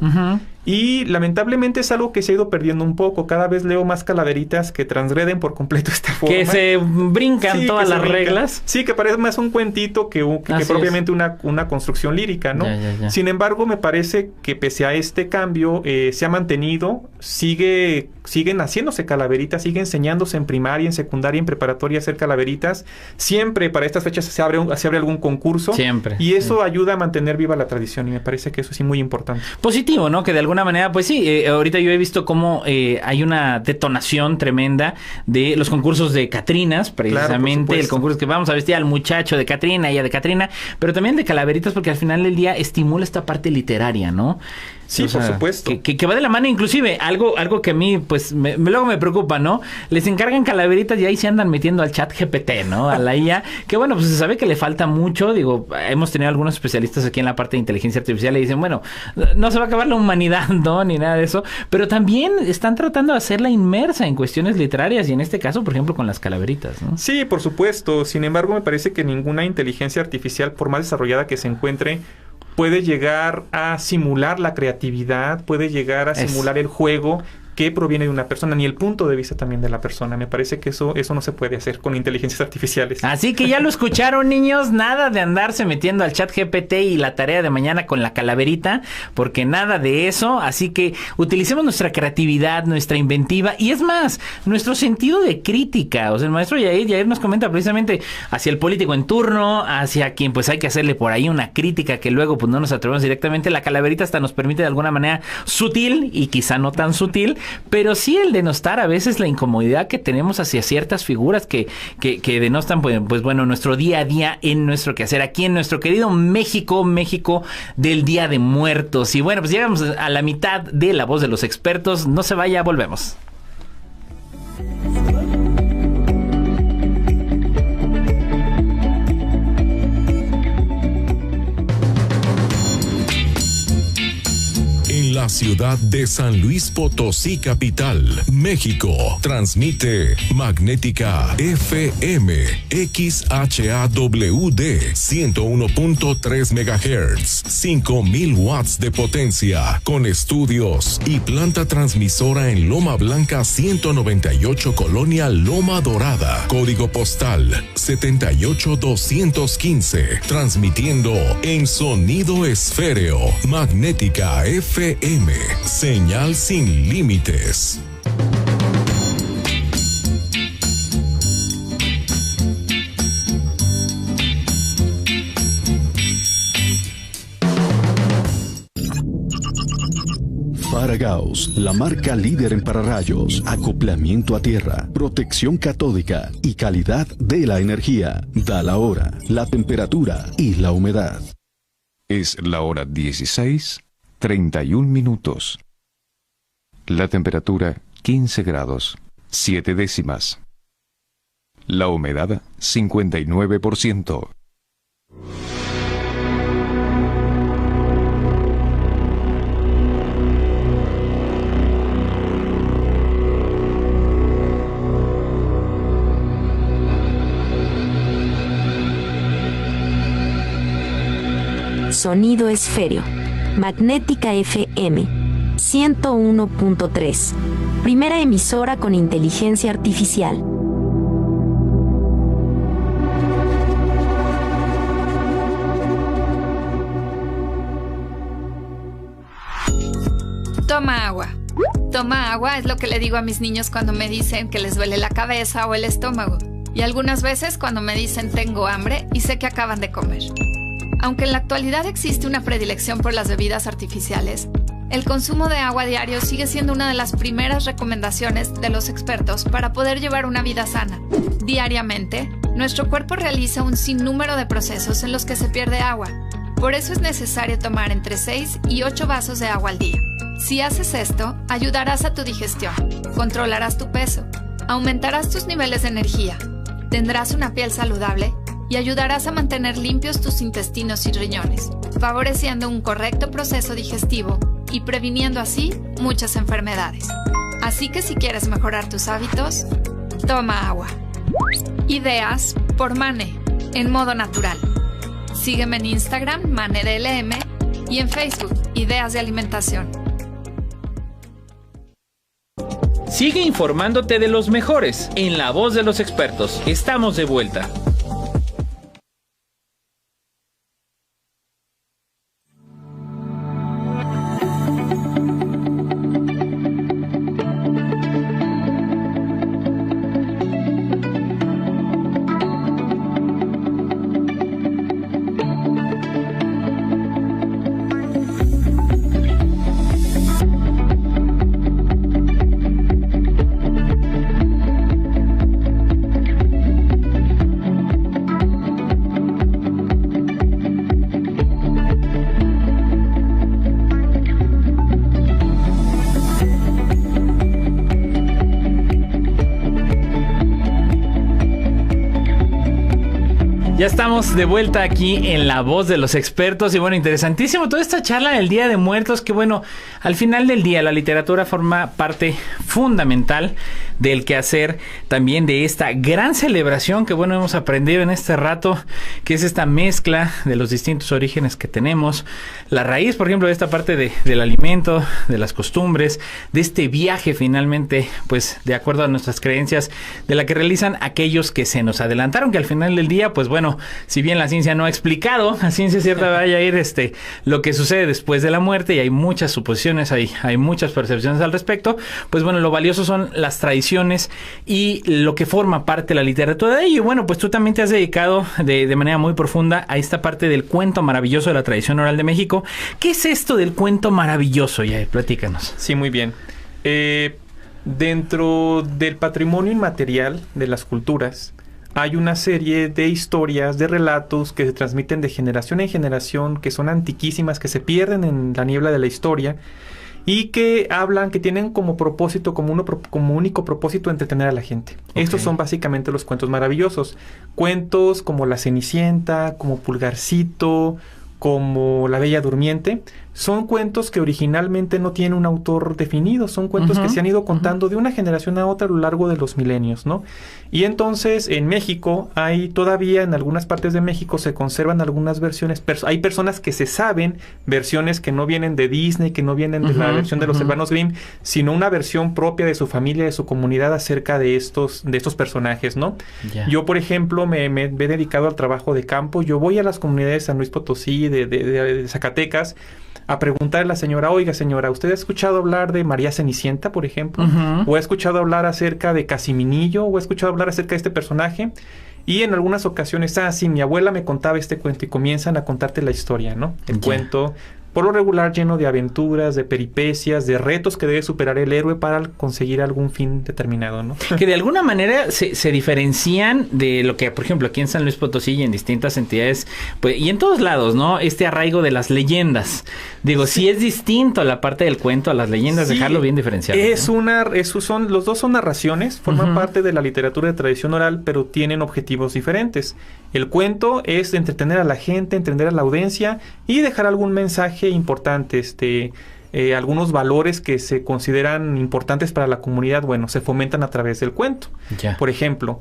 y lamentablemente es algo que se ha ido perdiendo un poco. Cada vez leo más calaveritas que transgreden por completo esta forma. Que se brincan todas las reglas. Sí, que parece más un cuentito que propiamente una construcción lírica, ¿no? Ya. Sin embargo, me parece que pese a este cambio, se ha mantenido, siguen haciéndose calaveritas, sigue enseñándose en primaria, en secundaria, en preparatoria a hacer calaveritas. Siempre para estas fechas se abre algún concurso. Siempre. Y eso ayuda a mantener viva la tradición, y me parece que eso sí muy importante. Positivo, ¿no? Que de alguna manera, pues sí, ahorita yo he visto cómo hay una detonación tremenda de los concursos de Catrinas, precisamente. Claro, el concurso que vamos a vestir al muchacho de Catrina, ella de Catrina, pero también de calaveritas, porque al final del día estimula esta parte literaria, ¿no? Sí, por supuesto. Que va de la mano, inclusive, algo que a mí, pues, luego me preocupa, ¿no? Les encargan calaveritas y ahí se andan metiendo al chat GPT, ¿no? A la IA, que bueno, pues se sabe que le falta mucho. Digo, hemos tenido algunos especialistas aquí en la parte de inteligencia artificial y dicen, bueno, no se va a acabar la humanidad, ¿no? Ni nada de eso. Pero también están tratando de hacerla inmersa en cuestiones literarias y en este caso, por ejemplo, con las calaveritas, ¿no? Sí, por supuesto. Sin embargo, me parece que ninguna inteligencia artificial, por más desarrollada que se encuentre, puede llegar a simular la creatividad, puede llegar a simular el juego que proviene de una persona, ni el punto de vista también de la persona. Me parece que eso no se puede hacer con inteligencias artificiales. Así que ya lo escucharon, niños, nada de andarse metiendo al chat GPT y la tarea de mañana con la calaverita, porque nada de eso. Así que utilicemos nuestra creatividad, nuestra inventiva y es más, nuestro sentido de crítica. O sea, el maestro Yair nos comenta precisamente hacia el político en turno, hacia quien pues hay que hacerle por ahí una crítica que luego pues no nos atrevemos directamente. La calaverita hasta nos permite de alguna manera sutil y quizá no tan sutil, pero sí el denostar a veces la incomodidad que tenemos hacia ciertas figuras que denostan pues bueno, nuestro día a día en nuestro quehacer aquí en nuestro querido México del Día de Muertos. Y bueno, pues llegamos a la mitad de La Voz de los Expertos. No se vaya, volvemos. La ciudad de San Luis Potosí, capital, México, transmite Magnética FM XHAWD 101.3 MHz, 5000 watts de potencia, con estudios y planta transmisora en Loma Blanca 198, Colonia Loma Dorada, código postal 78215, transmitiendo en sonido esféreo, Magnética FM. Señal sin límites. Faragaos, la marca líder en pararrayos, acoplamiento a tierra, protección catódica y calidad de la energía. Da la hora, la temperatura y la humedad. Es la hora 16:31 minutos. La temperatura 15 grados, 7 décimas. La humedad 59%. Sonido esféreo. Magnética FM 101.3. Primera emisora con inteligencia artificial. Toma agua. Toma agua es lo que le digo a mis niños cuando me dicen que les duele la cabeza o el estómago. Y algunas veces cuando me dicen tengo hambre y sé que acaban de comer. Aunque en la actualidad existe una predilección por las bebidas artificiales, el consumo de agua diario sigue siendo una de las primeras recomendaciones de los expertos para poder llevar una vida sana. Diariamente, nuestro cuerpo realiza un sinnúmero de procesos en los que se pierde agua. Por eso es necesario tomar entre 6 y 8 vasos de agua al día. Si haces esto, ayudarás a tu digestión, controlarás tu peso, aumentarás tus niveles de energía, tendrás una piel saludable y ayudarás a mantener limpios tus intestinos y riñones, favoreciendo un correcto proceso digestivo y previniendo así muchas enfermedades. Así que si quieres mejorar tus hábitos, toma agua. Ideas por Mane, en modo natural. Sígueme en Instagram, ManeDLM, y en Facebook, Ideas de Alimentación. Sigue informándote de los mejores en La Voz de los Expertos. Estamos de vuelta. Ya estamos de vuelta aquí en La Voz de los Expertos y bueno, interesantísimo toda esta charla del Día de Muertos, que bueno, al final del día la literatura forma parte fundamental del quehacer también de esta gran celebración que bueno, hemos aprendido en este rato, que es esta mezcla de los distintos orígenes que tenemos, la raíz, por ejemplo, de esta parte del alimento, de las costumbres, de este viaje finalmente, pues de acuerdo a nuestras creencias, de la que realizan aquellos que se nos adelantaron, que al final del día, pues bueno, si bien la ciencia no ha explicado, a ciencia cierta vaya a ir lo que sucede después de la muerte, y hay muchas suposiciones, hay muchas percepciones al respecto, pues bueno, lo valioso son las tradiciones y lo que forma parte de la literatura de ello. Y bueno, pues tú también te has dedicado de manera muy profunda a esta parte del cuento maravilloso de la tradición oral de México. ¿Qué es esto del cuento maravilloso, Yair? Platícanos. Sí, muy bien. Dentro del patrimonio inmaterial de las culturas, hay una serie de historias, de relatos que se transmiten de generación en generación, que son antiquísimas, que se pierden en la niebla de la historia y que hablan, que tienen como propósito, como único propósito, entretener a la gente. Okay. Estos son básicamente los cuentos maravillosos. Cuentos como La Cenicienta, como Pulgarcito, como La Bella Durmiente. Son cuentos que originalmente no tienen un autor definido, son cuentos que se han ido contando de una generación a otra a lo largo de los milenios, ¿no? Y entonces en México hay todavía, en algunas partes de México se conservan algunas versiones, hay personas que se saben versiones que no vienen de Disney, que no vienen de la versión de los hermanos Grimm, sino una versión propia de su familia, de su comunidad acerca de estos personajes, ¿no? Yeah. Yo, por ejemplo, me he dedicado al trabajo de campo. Yo voy a las comunidades de San Luis Potosí, de Zacatecas, a preguntarle a la señora, oiga señora, ¿usted ha escuchado hablar de María Cenicienta, por ejemplo? ¿O ha escuchado hablar acerca de Casiminillo? ¿O ha escuchado hablar acerca de este personaje? Y en algunas ocasiones, sí, mi abuela me contaba este cuento, y comienzan a contarte la historia, ¿no? El cuento, por lo regular, lleno de aventuras, de peripecias, de retos que debe superar el héroe para conseguir algún fin determinado, ¿no? Que de alguna manera se diferencian de lo que, por ejemplo, aquí en San Luis Potosí y en distintas entidades, pues, y en todos lados, ¿no? Este arraigo de las leyendas. Digo, sí es distinto a la parte del cuento, a las leyendas, dejarlo bien diferenciado. Los dos son narraciones, forman parte de la literatura de tradición oral, pero tienen objetivos diferentes. El cuento es entretener a la gente, entretener a la audiencia y dejar algún mensaje importante, algunos valores que se consideran importantes para la comunidad, bueno, se fomentan a través del cuento. Por ejemplo,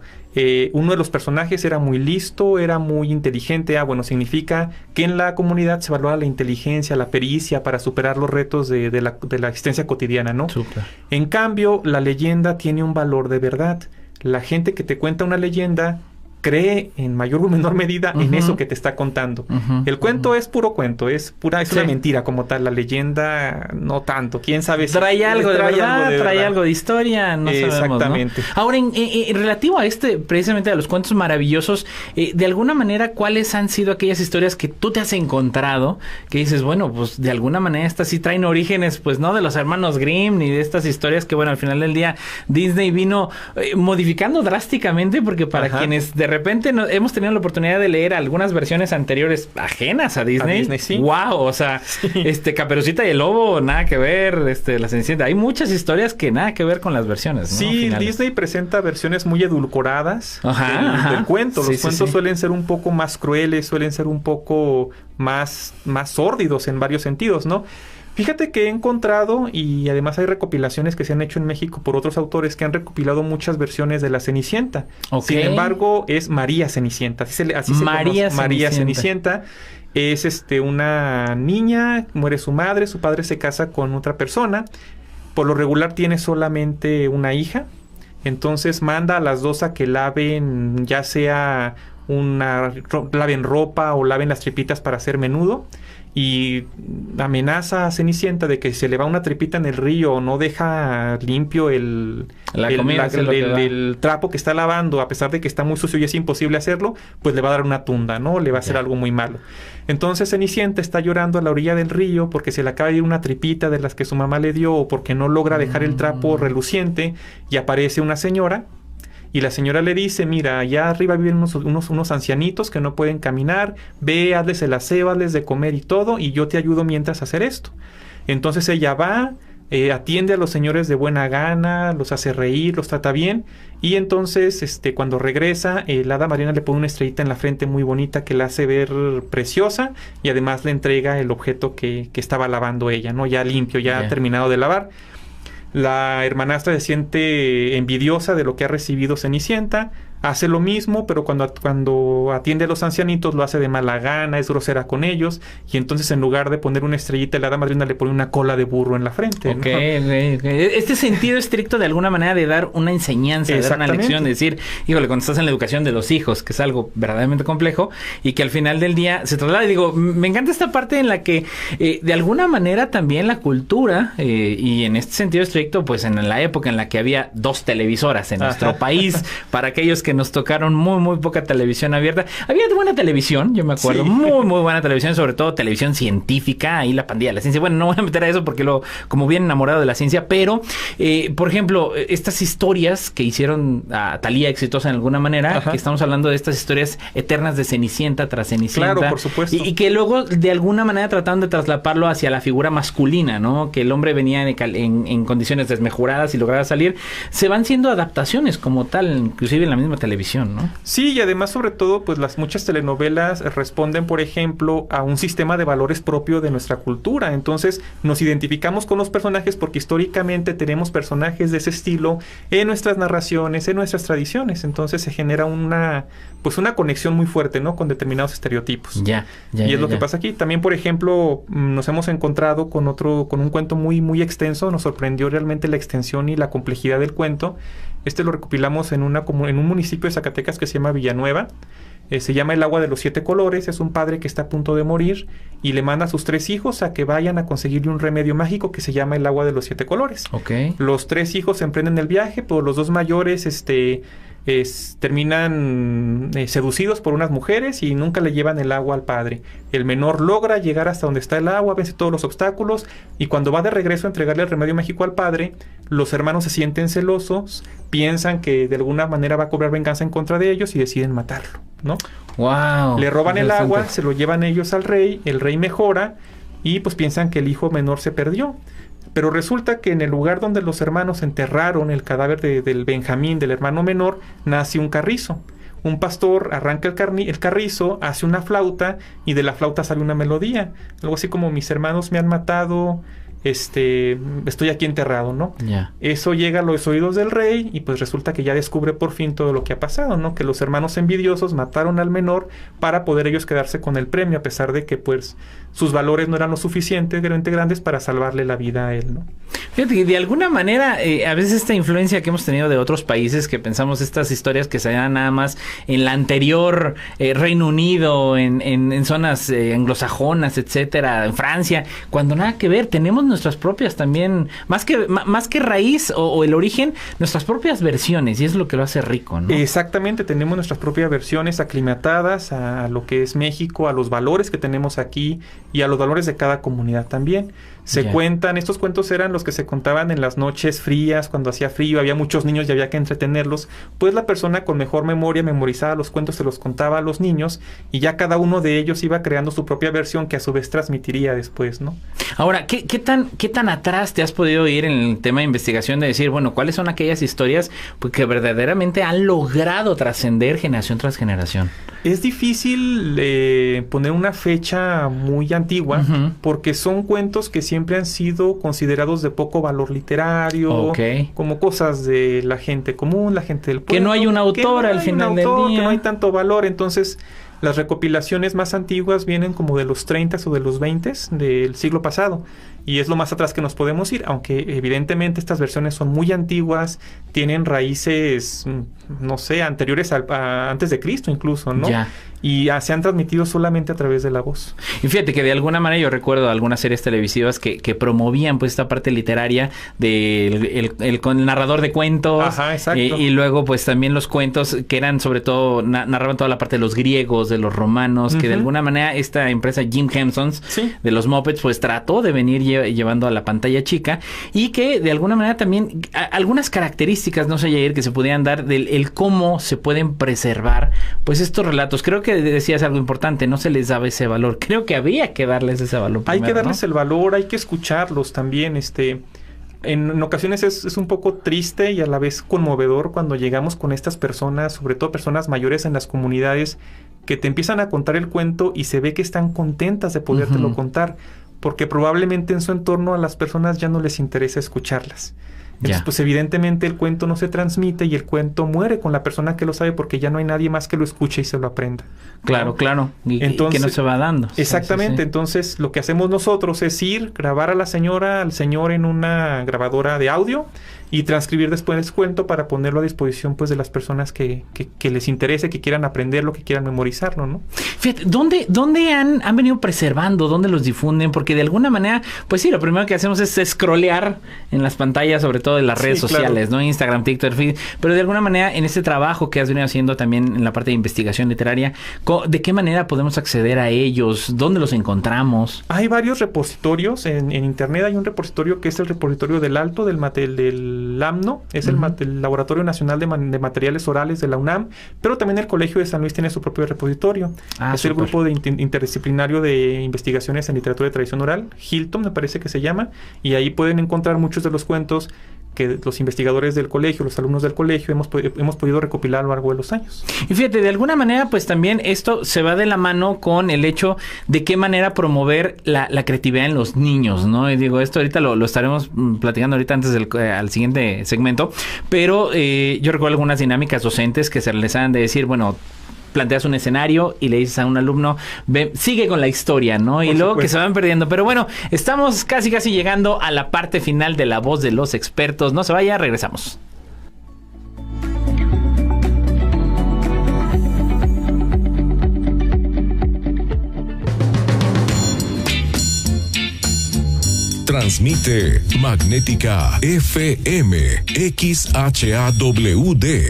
uno de los personajes era muy listo, era muy inteligente. Bueno, significa que en la comunidad se valora la inteligencia, la pericia para superar los retos de la existencia cotidiana, ¿no? Super. En cambio, la leyenda tiene un valor de verdad. La gente que te cuenta una leyenda cree en mayor o menor medida en eso que te está contando. El cuento es puro cuento, es una mentira como tal. La leyenda no tanto. ¿Quién sabe si trae algo de verdad, trae algo de historia? No exactamente. Sabemos, ¿no? Ahora, en relativo a precisamente a los cuentos maravillosos, de alguna manera, ¿cuáles han sido aquellas historias que tú te has encontrado que dices, bueno, pues de alguna manera estas sí traen orígenes, pues no de los hermanos Grimm ni de estas historias que, bueno, al final del día Disney vino modificando drásticamente, porque para quienes de repente hemos tenido la oportunidad de leer algunas versiones anteriores ajenas a Disney. Sí. ¡Wow! O sea, Caperucita y el Lobo, nada que ver, La Cenicienta. Hay muchas historias que nada que ver con las versiones, ¿no? Sí, Disney presenta versiones muy edulcoradas del cuento. Los cuentos suelen ser un poco más crueles, suelen ser un poco más sórdidos en varios sentidos, ¿no? Fíjate que he encontrado, y además hay recopilaciones que se han hecho en México por otros autores que han recopilado muchas versiones de La Cenicienta. Sin embargo, es María Cenicienta. Así se conoce. María Cenicienta. Es una niña, muere su madre, su padre se casa con otra persona. Por lo regular tiene solamente una hija. Entonces manda a las dos a que laven, ya sea laven ropa o laven las tripitas para hacer menudo. Y amenaza a Cenicienta de que se le va una tripita en el río o no deja limpio el trapo que está lavando, a pesar de que está muy sucio y es imposible hacerlo, pues le va a dar una tunda, ¿no? Le va a hacer algo muy malo. Entonces Cenicienta está llorando a la orilla del río porque se le acaba de ir una tripita de las que su mamá le dio, o porque no logra dejar el trapo reluciente, y aparece una señora. Y la señora le dice, mira, allá arriba viven unos ancianitos que no pueden caminar, ve, hazles el aseo, hazles de comer y todo, y yo te ayudo mientras a hacer esto. Entonces ella va, atiende a los señores de buena gana, los hace reír, los trata bien, y entonces cuando regresa, la hada madrina le pone una estrellita en la frente muy bonita que la hace ver preciosa, y además le entrega el objeto que estaba lavando ella, ¿no? Ya limpio, ya terminado de lavar. La hermanastra se siente envidiosa de lo que ha recibido Cenicienta, hace lo mismo, pero cuando atiende a los ancianitos lo hace de mala gana, es grosera con ellos, y entonces en lugar de poner una estrellita, la hada madrina le pone una cola de burro en la frente. ¿No? Este sentido estricto de alguna manera de dar una enseñanza, de dar una lección, de decir, híjole, cuando estás en la educación de los hijos, que es algo verdaderamente complejo, y que al final del día se traslada. Y digo, me encanta esta parte en la que de alguna manera también la cultura, y en este sentido estricto, pues en la época en la que había 2 televisoras en nuestro país, para aquellos que nos tocaron muy poca televisión abierta. Había buena televisión, yo me acuerdo, muy buena televisión, sobre todo televisión científica, ahí la pandilla de la ciencia. Bueno, no voy a meter a eso porque como bien enamorado de la ciencia, pero, por ejemplo, estas historias que hicieron a Thalía exitosa en alguna manera, que estamos hablando de estas historias eternas de Cenicienta tras Cenicienta. Claro, por supuesto. Y que luego, de alguna manera, trataron de traslaparlo hacia la figura masculina, ¿no? Que el hombre venía en condiciones desmejuradas y lograba salir. Se van siendo adaptaciones como tal, inclusive en la misma televisión, ¿no? Sí, y además, sobre todo, pues las muchas telenovelas responden, por ejemplo, a un sistema de valores propio de nuestra cultura. Entonces, nos identificamos con los personajes porque históricamente tenemos personajes de ese estilo en nuestras narraciones, en nuestras tradiciones. Entonces, se genera una conexión muy fuerte, ¿no? Con determinados estereotipos. Y es lo que pasa aquí. También, por ejemplo, nos hemos encontrado con un cuento muy extenso. Nos sorprendió realmente la extensión y la complejidad del cuento. Lo recopilamos en un municipio de Zacatecas que se llama Villanueva. Se llama El agua de los 7 colores. Es un padre que está a punto de morir y le manda a sus 3 hijos a que vayan a conseguirle un remedio mágico que se llama el agua de los 7 colores. Los 3 hijos emprenden el viaje, pero los 2 mayores terminan seducidos por unas mujeres y nunca le llevan el agua al padre. El menor logra llegar hasta donde está el agua, vence todos los obstáculos, y cuando va de regreso a entregarle el remedio mágico al padre, los hermanos se sienten celosos, piensan que de alguna manera va a cobrar venganza en contra de ellos y deciden matarlo, ¿no? Wow. Le roban el agua, se lo llevan ellos al rey, el rey mejora y pues piensan que el hijo menor se perdió. Pero resulta que en el lugar donde los hermanos enterraron el cadáver del Benjamín, del hermano menor, nace un carrizo. Un pastor arranca el carrizo, hace una flauta y de la flauta sale una melodía. Algo así como: mis hermanos me han matado, estoy aquí enterrado, ¿no? Eso llega a los oídos del rey y pues resulta que ya descubre por fin todo lo que ha pasado, ¿no? Que los hermanos envidiosos mataron al menor para poder ellos quedarse con el premio, a pesar de que pues sus valores no eran lo suficientemente grandes para salvarle la vida a él, ¿no? Fíjate que de alguna manera, a veces esta influencia que hemos tenido de otros países, que pensamos estas historias que se dan nada más en la anterior Reino Unido, en zonas anglosajonas, etcétera, en Francia, cuando nada que ver, tenemos nuestras propias también, más que raíz o el origen, nuestras propias versiones, y es lo que lo hace rico, ¿no? Exactamente, tenemos nuestras propias versiones aclimatadas a lo que es México, a los valores que tenemos aquí y a los valores de cada comunidad también. Estos cuentos eran los que se contaban en las noches frías, cuando hacía frío, había muchos niños y había que entretenerlos, pues la persona con mejor memoria memorizaba los cuentos, se los contaba a los niños y ya cada uno de ellos iba creando su propia versión que a su vez transmitiría después, ¿no? Ahora, ¿qué tan atrás te has podido ir en el tema de investigación de decir, bueno, cuáles son aquellas historias pues, que verdaderamente han logrado trascender generación tras generación? Es difícil poner una fecha muy antigua, porque son cuentos que siempre han sido considerados de poco valor literario, como cosas de la gente común, la gente del pueblo. Que no hay un autor al final del día. Que no hay tanto valor, entonces las recopilaciones más antiguas vienen como de los 30 o de los 20 del siglo pasado. Y es lo más atrás que nos podemos ir, aunque evidentemente estas versiones son muy antiguas, tienen raíces, no sé, anteriores antes de Cristo incluso, ¿no? Y se han transmitido solamente a través de la voz. Y fíjate que de alguna manera yo recuerdo algunas series televisivas que promovían pues esta parte literaria del el narrador de cuentos. Ajá, exacto. Y luego pues también los cuentos que eran sobre todo, narraban toda la parte de los griegos, de los romanos, que de alguna manera esta empresa Jim Henson's de los Muppets pues trató de venir llevando a la pantalla chica, y que de alguna manera también algunas características, no sé, Yair, que se podían dar del cómo se pueden preservar pues estos relatos. Creo que decías algo importante, no se les daba ese valor. Creo que había que darles ese valor primero, hay que darles el valor, hay que escucharlos también. En ocasiones es un poco triste y a la vez conmovedor cuando llegamos con estas personas, sobre todo personas mayores en las comunidades, que te empiezan a contar el cuento y se ve que están contentas de podértelo contar, porque probablemente en su entorno a las personas ya no les interesa escucharlas. Entonces, pues evidentemente el cuento no se transmite y el cuento muere con la persona que lo sabe porque ya no hay nadie más que lo escuche y se lo aprenda. Claro, claro. Y entonces, que no se va dando. Exactamente. Sí. Entonces, lo que hacemos nosotros es grabar a la señora, al señor en una grabadora de audio y transcribir después el cuento para ponerlo a disposición pues de las personas que les interese, que quieran aprenderlo, que quieran memorizarlo, ¿no? Fíjate, ¿dónde han venido preservando? ¿Dónde los difunden? Porque de alguna manera, pues sí, lo primero que hacemos es scrollear en las pantallas, sobre todo en las redes sociales, ¿no? Instagram, TikTok, pero de alguna manera en este trabajo que has venido haciendo también en la parte de investigación literaria, ¿de qué manera podemos acceder a ellos? ¿Dónde los encontramos? Hay varios repositorios en internet. Hay un repositorio que es el repositorio del Alto del AMNO, es el Laboratorio Nacional de Materiales Orales de la UNAM, pero también el Colegio de San Luis tiene su propio repositorio. Es el grupo interdisciplinario de investigaciones en literatura de tradición oral, Hilton me parece que se llama, y ahí pueden encontrar muchos de los cuentos que los investigadores del colegio, los alumnos del colegio hemos podido recopilar a lo largo de los años. Y fíjate, de alguna manera, pues también esto se va de la mano con el hecho de qué manera promover la creatividad en los niños, ¿no? Y digo, esto ahorita lo estaremos platicando ahorita antes al siguiente segmento, pero yo recuerdo algunas dinámicas docentes que se realizaban de decir, bueno, planteas un escenario y le dices a un alumno, sigue con la historia, ¿no? Y luego que se van perdiendo. Pero bueno, estamos casi llegando a la parte final de La Voz de los Expertos. No se vaya, regresamos. Transmite Magnética FM XHAWD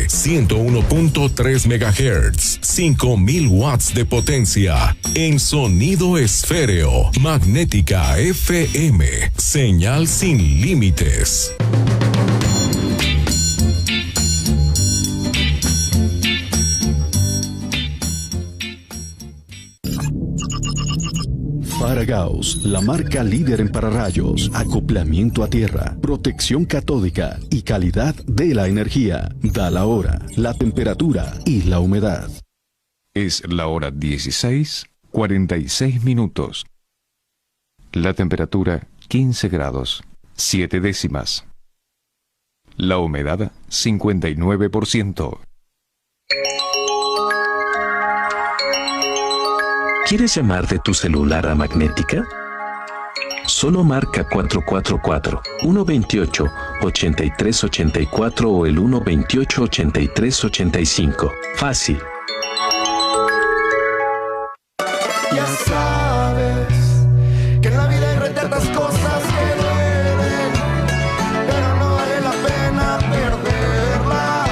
101.3 MHz, 5000 watts de potencia en sonido esféreo. Magnética FM, señal sin límites. Paragaus, la marca líder en pararrayos, acoplamiento a tierra, protección catódica y calidad de la energía. Da la hora, la temperatura y la humedad. Es la hora 16:46 minutos. La temperatura 15 grados, 7 décimas. La humedad 59%. ¿Quieres llamar de tu celular a Magnética? Solo marca 444-128-8384 o el 128-8385. Fácil. Ya sabes que en la vida hay tantas cosas que duelen, pero no vale la pena perderla,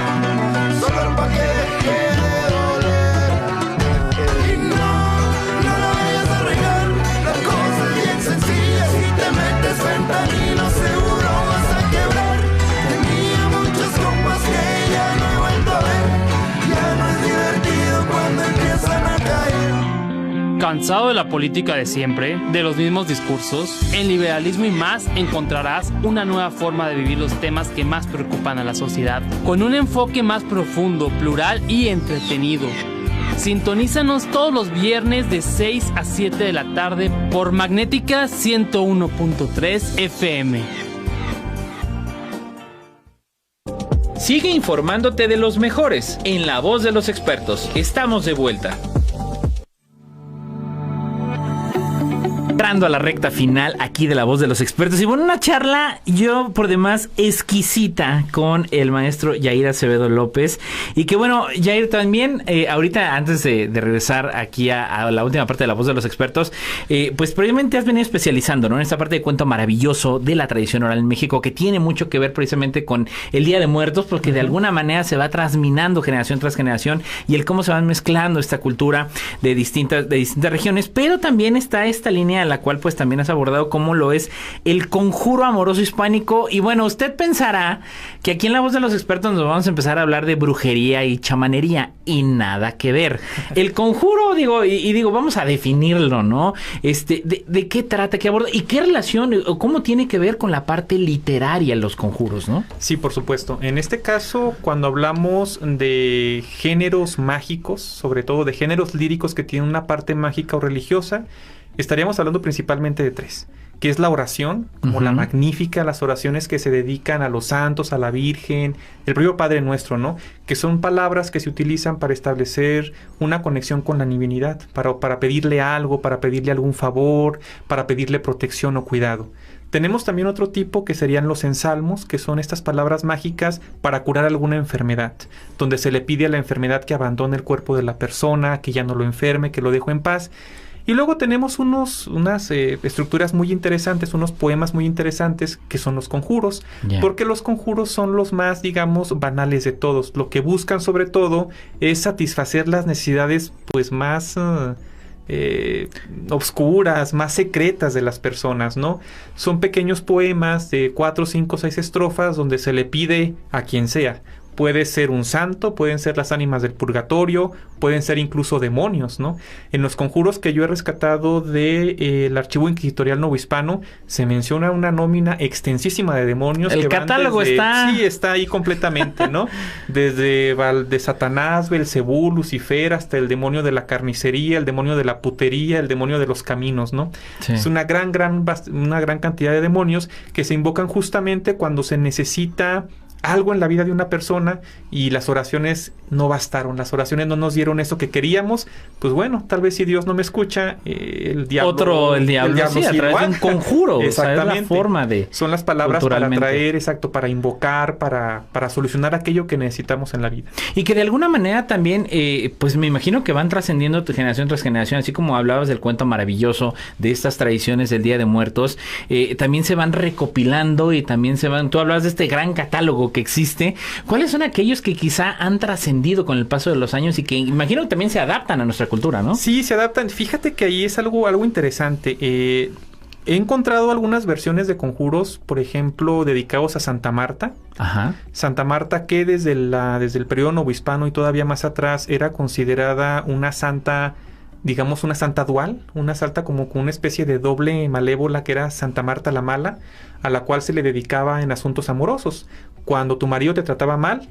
solo para que deje de doler. Y no la vayas a regar, la cosa es bien sencilla, si te metes fentanilo seguro vas a quebrar. Tenía muchos compas que ya no he vuelto a ver, ya no es divertido cuando empiezan a caer. ¿Cansado de la política de siempre, de los mismos discursos? En Liberalismo y Más encontrarás una nueva forma de vivir los temas que más preocupan a la sociedad, con un enfoque más profundo, plural y entretenido. Sintonízanos todos los viernes de 6 a 7 de la tarde por Magnética 101.3 FM. Sigue informándote de los mejores en La Voz de los Expertos. Estamos de vuelta. Entrando a la recta final aquí de La Voz de los Expertos. Y bueno, una charla yo por demás exquisita con el maestro Jair Acevedo López. Y que bueno, Jair, también ahorita antes de regresar aquí a la última parte de La Voz de los Expertos, pues previamente has venido especializando, ¿no?, en esta parte de cuento maravilloso de la tradición oral en México, que tiene mucho que ver precisamente con el Día de Muertos, porque de alguna manera se va transminando generación tras generación, y el cómo se van mezclando esta cultura de distintas regiones. Pero también está esta línea a la cual pues también has abordado, como lo es el conjuro amoroso hispánico. Y bueno, usted pensará que aquí en La Voz de los Expertos nos vamos a empezar a hablar de brujería y chamanería, y nada que ver. El conjuro, digo, vamos a definirlo, ¿no? ¿De qué trata, qué aborda y qué relación o cómo tiene que ver con la parte literaria los conjuros, ¿no? Sí, por supuesto. En este caso, cuando hablamos de géneros mágicos, sobre todo de géneros líricos que tienen una parte mágica o religiosa, estaríamos hablando principalmente de 3, que es la oración, como la magnífica, las oraciones que se dedican a los santos, a la Virgen, el propio Padre Nuestro, ¿no? Que son palabras que se utilizan para establecer una conexión con la divinidad, para pedirle algo, para pedirle algún favor, para pedirle protección o cuidado. Tenemos también otro tipo que serían los ensalmos, que son estas palabras mágicas para curar alguna enfermedad, donde se le pide a la enfermedad que abandone el cuerpo de la persona, que ya no lo enferme, que lo deje en paz. Y luego tenemos unas estructuras muy interesantes, unos poemas muy interesantes que son los conjuros, porque los conjuros son los más, digamos, banales de todos. Lo que buscan sobre todo es satisfacer las necesidades pues más obscuras, más secretas de las personas, ¿no? Son pequeños poemas de 4, 5, 6 estrofas donde se le pide a quien sea. Puede ser un santo, pueden ser las ánimas del purgatorio, pueden ser incluso demonios, ¿no? En los conjuros que yo he rescatado del Archivo Inquisitorial Novohispano se menciona una nómina extensísima de demonios. El catálogo está... Sí, está ahí completamente, ¿no? Desde de Satanás, Belcebú, Lucifer, hasta el demonio de la carnicería, el demonio de la putería, el demonio de los caminos, ¿no? Sí. Es una gran cantidad de demonios que se invocan justamente cuando se necesita algo en la vida de una persona y las oraciones no bastaron, las oraciones no nos dieron eso que queríamos. Pues bueno, tal vez si Dios no me escucha, el diablo sí, a través de un conjuro. Exactamente. O sea, es la forma de... Son las palabras para atraer, para invocar, para solucionar aquello que necesitamos en la vida. Y que de alguna manera también, pues me imagino que van trascendiendo generación tras generación, así como hablabas del cuento maravilloso de estas tradiciones del Día de Muertos, también se van recopilando y también tú hablabas de este gran catálogo que existe. ¿Cuáles son aquellos que quizá han trascendido con el paso de los años y que imagino que también se adaptan a nuestra cultura, ¿no? Sí, se adaptan. Fíjate que ahí es algo interesante. He encontrado algunas versiones de conjuros, por ejemplo, dedicados a Santa Marta. Ajá. Santa Marta, que desde el periodo novohispano y todavía más atrás era considerada una santa, digamos una santa dual, una santa como con una especie de doble malévola, que era Santa Marta la Mala, a la cual se le dedicaba en asuntos amorosos. Cuando tu marido te trataba mal,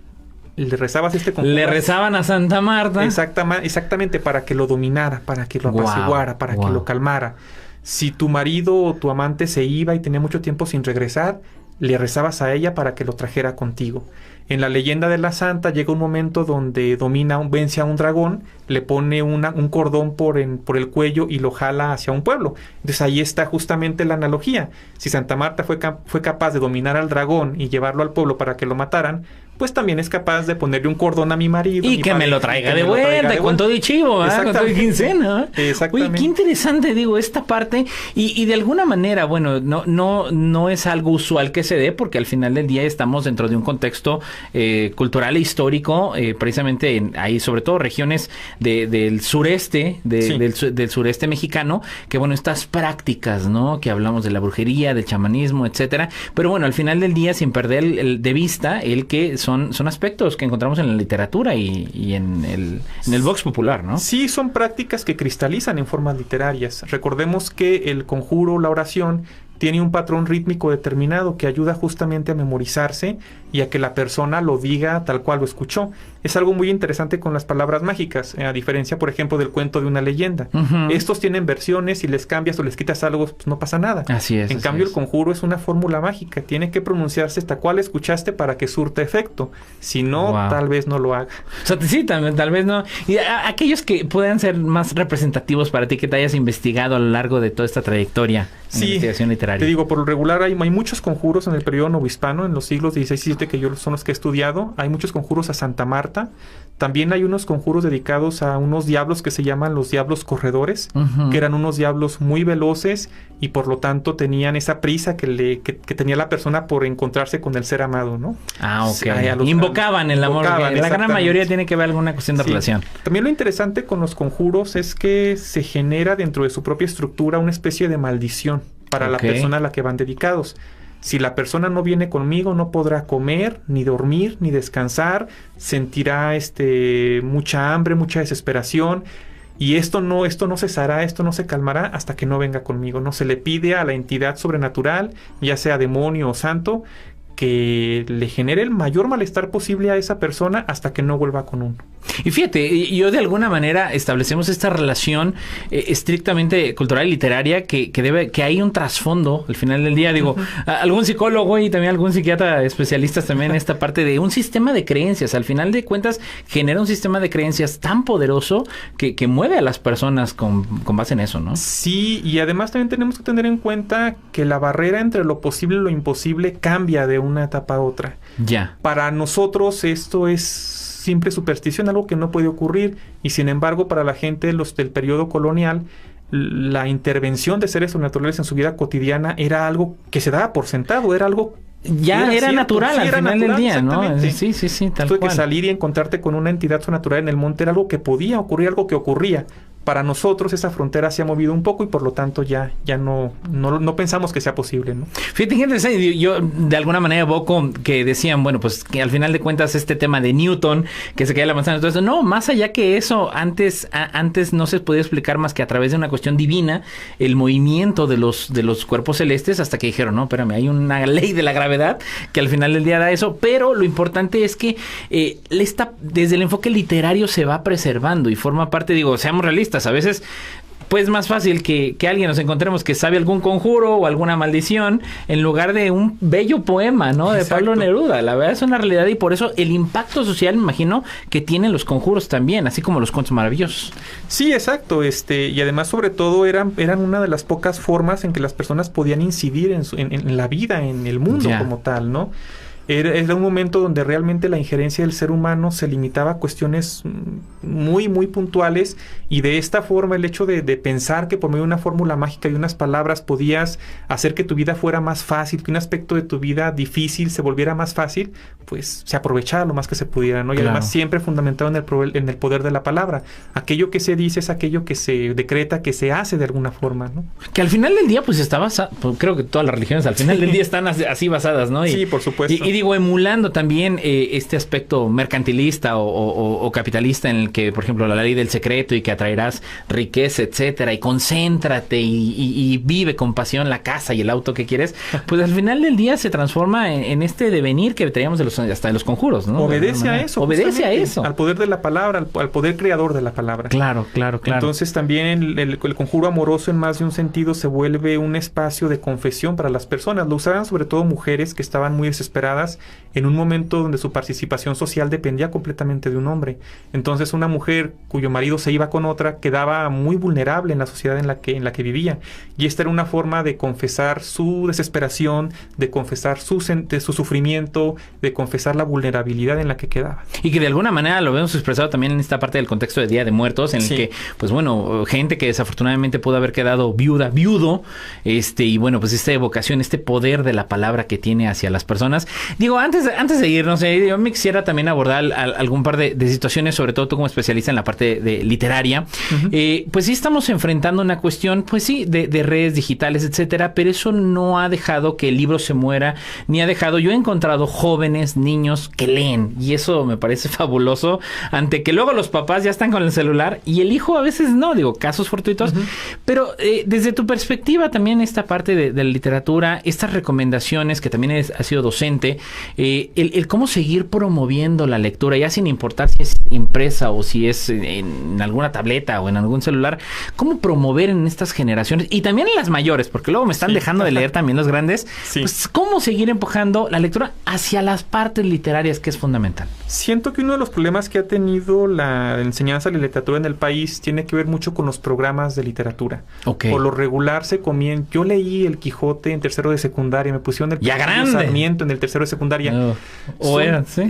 le rezabas conjuro. Le rezaban a Santa Marta. Exactamente, para que lo dominara, para que lo apaciguara, para que lo calmara. Si tu marido o tu amante se iba y tenía mucho tiempo sin regresar, le rezabas a ella para que lo trajera contigo. En la leyenda de la santa llega un momento donde vence a un dragón, le pone un cordón por el cuello y lo jala hacia un pueblo. Entonces ahí está justamente la analogía. Si Santa Marta fue capaz de dominar al dragón y llevarlo al pueblo para que lo mataran, pues también es capaz de ponerle un cordón a mi marido. Y que me lo traiga de vuelta, con todo y chivo, con todo y quincena. Exactamente. Oye, qué interesante, esta parte. Y de alguna manera, bueno, no es algo usual que se dé, porque al final del día estamos dentro de un contexto cultural e histórico, precisamente hay sobre todo regiones del sureste, del sureste mexicano, que bueno, estas prácticas, ¿no? Que hablamos de la brujería, del chamanismo, etcétera. Pero bueno, al final del día, sin perder de vista el que son aspectos que encontramos en la literatura y en el vox popular, ¿no? Sí, son prácticas que cristalizan en formas literarias. Recordemos que el conjuro, la oración, tiene un patrón rítmico determinado que ayuda justamente a memorizarse y a que la persona lo diga tal cual lo escuchó. Es algo muy interesante con las palabras mágicas, a diferencia, por ejemplo, del cuento de una leyenda. Estos tienen versiones, si les cambias o les quitas algo, pues no pasa nada. Así es. En cambio, el conjuro es una fórmula mágica. Tiene que pronunciarse tal cual escuchaste para que surta efecto. Si no, tal vez no lo haga. O sea, sí, tal vez no. Y aquellos que puedan ser más representativos para ti, que te hayas investigado a lo largo de toda esta trayectoria en investigación literaria. literaria. Te digo, por lo regular hay muchos conjuros en el periodo novohispano, en los siglos XVI y XVII, que yo son los que he estudiado. Hay muchos conjuros a Santa Marta. También hay unos conjuros dedicados a unos diablos que se llaman los diablos corredores, que eran unos diablos muy veloces y por lo tanto tenían esa prisa que tenía la persona por encontrarse con el ser amado, ¿no? Ah, ok. Invocaban el amor. La gran mayoría tiene que ver alguna cuestión de relación. También lo interesante con los conjuros es que se genera dentro de su propia estructura una especie de maldición para la persona a la que van dedicados. Si la persona no viene conmigo, no podrá comer, ni dormir, ni descansar, sentirá mucha hambre, mucha desesperación, y esto no cesará, esto no se calmará hasta que no venga conmigo. No se le pide a la entidad sobrenatural, ya sea demonio o santo, que le genere el mayor malestar posible a esa persona hasta que no vuelva con uno. Y fíjate, yo de alguna manera establecemos esta relación estrictamente cultural y literaria que hay un trasfondo al final del día. Digo, algún psicólogo y también algún psiquiatra especialistas también en esta parte de un sistema de creencias. Al final de cuentas genera un sistema de creencias tan poderoso que mueve a las personas con base en eso, ¿no? Sí, y además también tenemos que tener en cuenta que la barrera entre lo posible y lo imposible cambia de una etapa a otra. Ya. Para nosotros esto es simple superstición, algo que no puede ocurrir, y sin embargo para la gente del periodo colonial, la intervención de seres sobrenaturales en su vida cotidiana era algo que se daba por sentado, era algo ya era cierto, natural al final del día, ¿no? Sí, tal cual. Que salir y encontrarte con una entidad sobrenatural en el monte era algo que podía ocurrir, algo que ocurría. Para nosotros esa frontera se ha movido un poco y por lo tanto ya no pensamos que sea posible, ¿no? Fíjate, interesante. Yo de alguna manera evoco que decían, bueno, pues que al final de cuentas este tema de Newton, que se caía la manzana y todo eso, no, más allá que eso, antes no se podía explicar más que a través de una cuestión divina el movimiento de los cuerpos celestes, hasta que dijeron, no, espérame, hay una ley de la gravedad que al final del día da eso, pero lo importante es que desde el enfoque literario se va preservando y forma parte, digo, seamos realistas, a veces pues más fácil que alguien nos encontremos que sabe algún conjuro o alguna maldición en lugar de un bello poema, ¿no? De Pablo Neruda. La verdad es una realidad y por eso el impacto social, me imagino, que tienen los conjuros también, así como los cuentos maravillosos. Sí, exacto. Y además, sobre todo, eran una de las pocas formas en que las personas podían incidir en la vida, en el mundo como tal, ¿no? Era un momento donde realmente la injerencia del ser humano se limitaba a cuestiones muy, muy puntuales, y de esta forma el hecho de pensar que por medio de una fórmula mágica y unas palabras podías hacer que tu vida fuera más fácil, que un aspecto de tu vida difícil se volviera más fácil, pues se aprovechaba lo más que se pudiera, ¿no? Y además siempre fundamentado en el poder de la palabra. Aquello que se dice es aquello que se decreta, que se hace de alguna forma, ¿no? Que al final del día pues está basado, pues, creo que todas las religiones al final del día están así basadas, ¿no? Sí, por supuesto. Y digo, emulando también este aspecto mercantilista o capitalista en el que, por ejemplo, la ley del secreto y que atraerás riqueza, etcétera, y concéntrate y vive con pasión la casa y el auto que quieres, pues al final del día se transforma en este devenir que traíamos hasta de los conjuros, ¿no? Obedece a eso. Obedece a eso. Al poder de la palabra, al poder creador de la palabra. Claro. Entonces también el conjuro amoroso en más de un sentido se vuelve un espacio de confesión para las personas. Lo usaban sobre todo mujeres que estaban muy desesperadas en un momento donde su participación social dependía completamente de un hombre. Entonces una mujer cuyo marido se iba con otra quedaba muy vulnerable en la sociedad en la que vivía, y esta era una forma de confesar su desesperación, de confesar su sufrimiento, de confesar la vulnerabilidad en la que quedaba. Y que de alguna manera lo vemos expresado también en esta parte del contexto de Día de Muertos, en el que, pues bueno, gente que desafortunadamente pudo haber quedado viudo, y bueno, pues esta evocación, este poder de la palabra que tiene hacia las personas. Digo, antes de irnos, yo me quisiera también abordar algún par de situaciones, sobre todo tú como especialista en la parte de literaria. Pues sí estamos enfrentando una cuestión, pues sí, de redes digitales, etcétera, pero eso no ha dejado que el libro se muera, ni ha dejado... Yo he encontrado jóvenes, niños que leen, y eso me parece fabuloso, ante que luego los papás ya están con el celular y el hijo a veces no, digo, casos fortuitos, pero desde tu perspectiva también esta parte de la literatura, estas recomendaciones, que también has sido docente, el cómo seguir promoviendo la lectura, ya sin importar si es impresa o si es en alguna tableta o en algún celular, cómo promover en estas generaciones y también en las mayores, porque luego me están dejando de leer también los grandes, pues cómo seguir empujando la lectura hacia las partes literarias, que es fundamental. Siento que uno de los problemas que ha tenido la enseñanza de la literatura en el país tiene que ver mucho con los programas de literatura. Por lo regular se comienza. Yo leí El Quijote en tercero de secundaria, me pusieron el Sarmiento en el tercero de secundaria.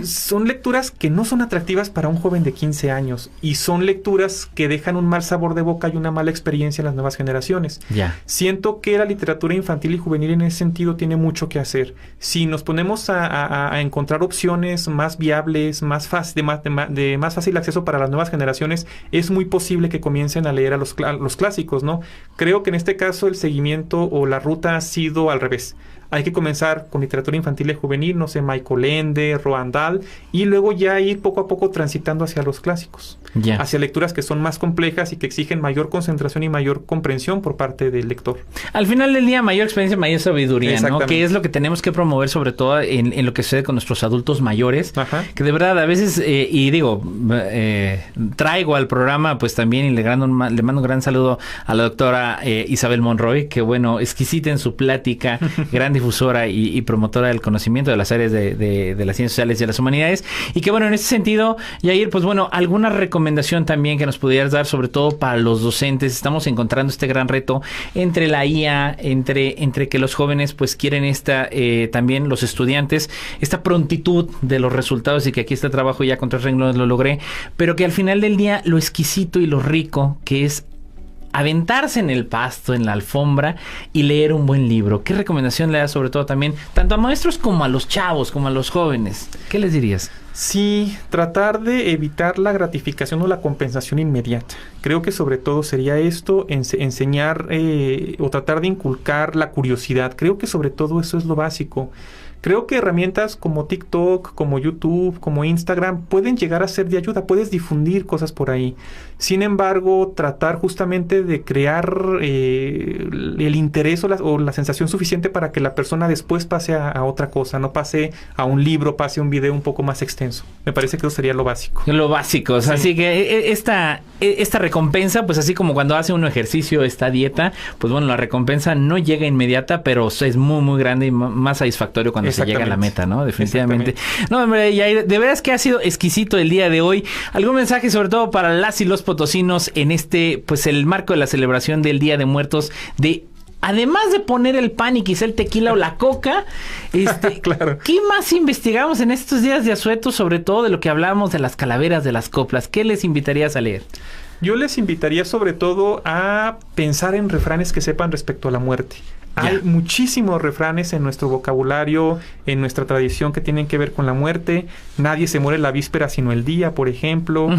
Son lecturas que no son atractivas para un joven de 15 años y son lecturas que dejan un mal sabor de boca y una mala experiencia en las nuevas generaciones. Siento que la literatura infantil y juvenil en ese sentido tiene mucho que hacer. Si nos ponemos a encontrar opciones más viables, más de más fácil acceso para las nuevas generaciones, es muy posible que comiencen a leer a los clásicos, ¿no? Creo que en este caso el seguimiento o la ruta ha sido al revés. Hay que comenzar con literatura infantil y juvenil, no sé, Michael Ende, Roald Dahl, y luego ya ir poco a poco transitando hacia los clásicos, hacia lecturas que son más complejas y que exigen mayor concentración y mayor comprensión por parte del lector. Al final del día, mayor experiencia, mayor sabiduría, ¿no? Que es lo que tenemos que promover, sobre todo en lo que sucede con nuestros adultos mayores, que de verdad a veces, y digo, traigo al programa pues también, y le mando un gran saludo a la doctora Isabel Monroy, que bueno, exquisita en su plática, gran difusora y promotora del conocimiento de las áreas de las ciencias sociales y de las humanidades, y que bueno, en ese sentido, Yair, pues bueno, alguna recomendación también que nos pudieras dar, sobre todo para los docentes. Estamos encontrando este gran reto entre la IA, entre que los jóvenes pues quieren también los estudiantes, esta prontitud de los resultados, y que aquí este trabajo ya con 3 renglones lo logré, pero que al final del día lo exquisito y lo rico que es aventarse en el pasto, en la alfombra y leer un buen libro. ¿Qué recomendación le das sobre todo también, tanto a maestros como a los chavos, como a los jóvenes? ¿Qué les dirías? Sí, tratar de evitar la gratificación o la compensación inmediata. Creo que sobre todo sería esto, enseñar o tratar de inculcar la curiosidad. Creo que sobre todo eso es lo básico. Creo que herramientas como TikTok, como YouTube, como Instagram pueden llegar a ser de ayuda, puedes difundir cosas por ahí. Sin embargo, tratar justamente de crear el interés o la sensación suficiente para que la persona después pase a otra cosa, no pase a un libro, pase a un video un poco más extenso. Me parece que eso sería lo básico. Lo básico, sí. Así que esta recompensa, pues así como cuando hace un ejercicio, esta dieta, pues bueno, la recompensa no llega inmediata, pero es muy, muy grande y más satisfactorio cuando se llega a la meta, ¿no? Definitivamente. No, hombre, Yair, de veras que ha sido exquisito el día de hoy. ¿Algún mensaje sobre todo para las y los potosinos en pues el marco de la celebración del Día de Muertos, además de poner el pan y quizá el tequila o la coca, claro. ¿Qué más investigamos en estos días de asueto, sobre todo de lo que hablábamos de las calaveras, de las coplas? ¿Qué les invitarías a leer? Yo les invitaría sobre todo a pensar en refranes que sepan respecto a la muerte. Hay muchísimos refranes en nuestro vocabulario, en nuestra tradición, que tienen que ver con la muerte. Nadie se muere la víspera sino el día, por ejemplo.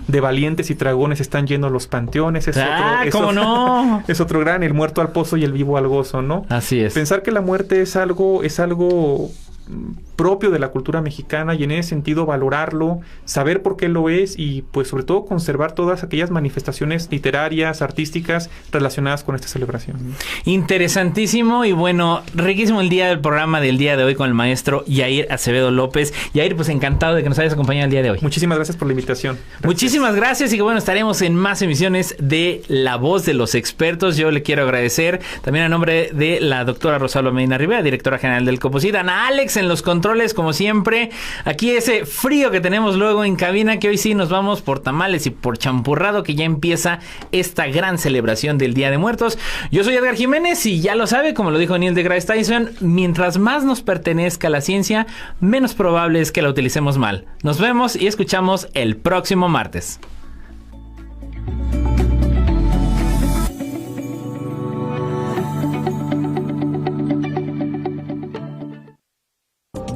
De valientes y dragones están llenos los panteones. ¿Cómo no? Es otro gran, el muerto al pozo y el vivo al gozo, ¿no? Así es. Pensar que la muerte es algo propio de la cultura mexicana, y en ese sentido valorarlo, saber por qué lo es, y pues sobre todo conservar todas aquellas manifestaciones literarias, artísticas relacionadas con esta celebración. Interesantísimo, y bueno, riquísimo el día del programa del día de hoy con el maestro Yair Acevedo López. Yair, pues encantado de que nos hayas acompañado el día de hoy. Muchísimas gracias por la invitación. Gracias. Muchísimas gracias, y que bueno, estaremos en más emisiones de La Voz de los Expertos. Yo le quiero agradecer también a nombre de la doctora Rosalba Medina Rivera, directora general del COPOSIT, Ana Alex en los controles, como siempre, aquí ese frío que tenemos luego en cabina, que hoy sí nos vamos por tamales y por champurrado, que ya empieza esta gran celebración del Día de Muertos. Yo soy Edgar Jiménez, y ya lo sabe, como lo dijo Neil deGrasse Tyson, mientras más nos pertenezca la ciencia, menos probable es que la utilicemos mal. Nos vemos y escuchamos el próximo martes.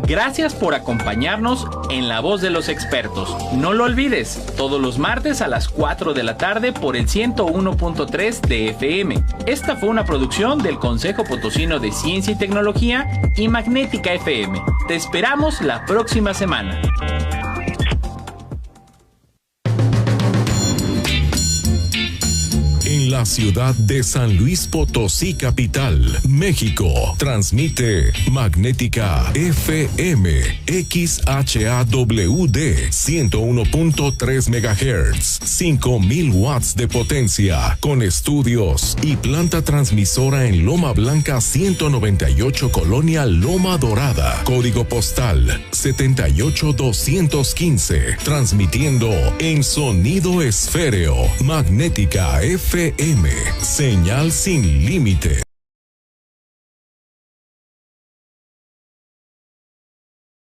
Gracias por acompañarnos en La Voz de los Expertos. No lo olvides, todos los martes a las 4 de la tarde por el 101.3 de FM. Esta fue una producción del Consejo Potosino de Ciencia y Tecnología y Magnética FM. Te esperamos la próxima semana. En la la ciudad de San Luis Potosí capital, México. Transmite Magnética FM XHAWD 101.3 MHz, 5000 watts de potencia, con estudios y planta transmisora en Loma Blanca 198 Colonia Loma Dorada, código postal 78215, transmitiendo en sonido esféreo. Magnética FM, señal sin límite.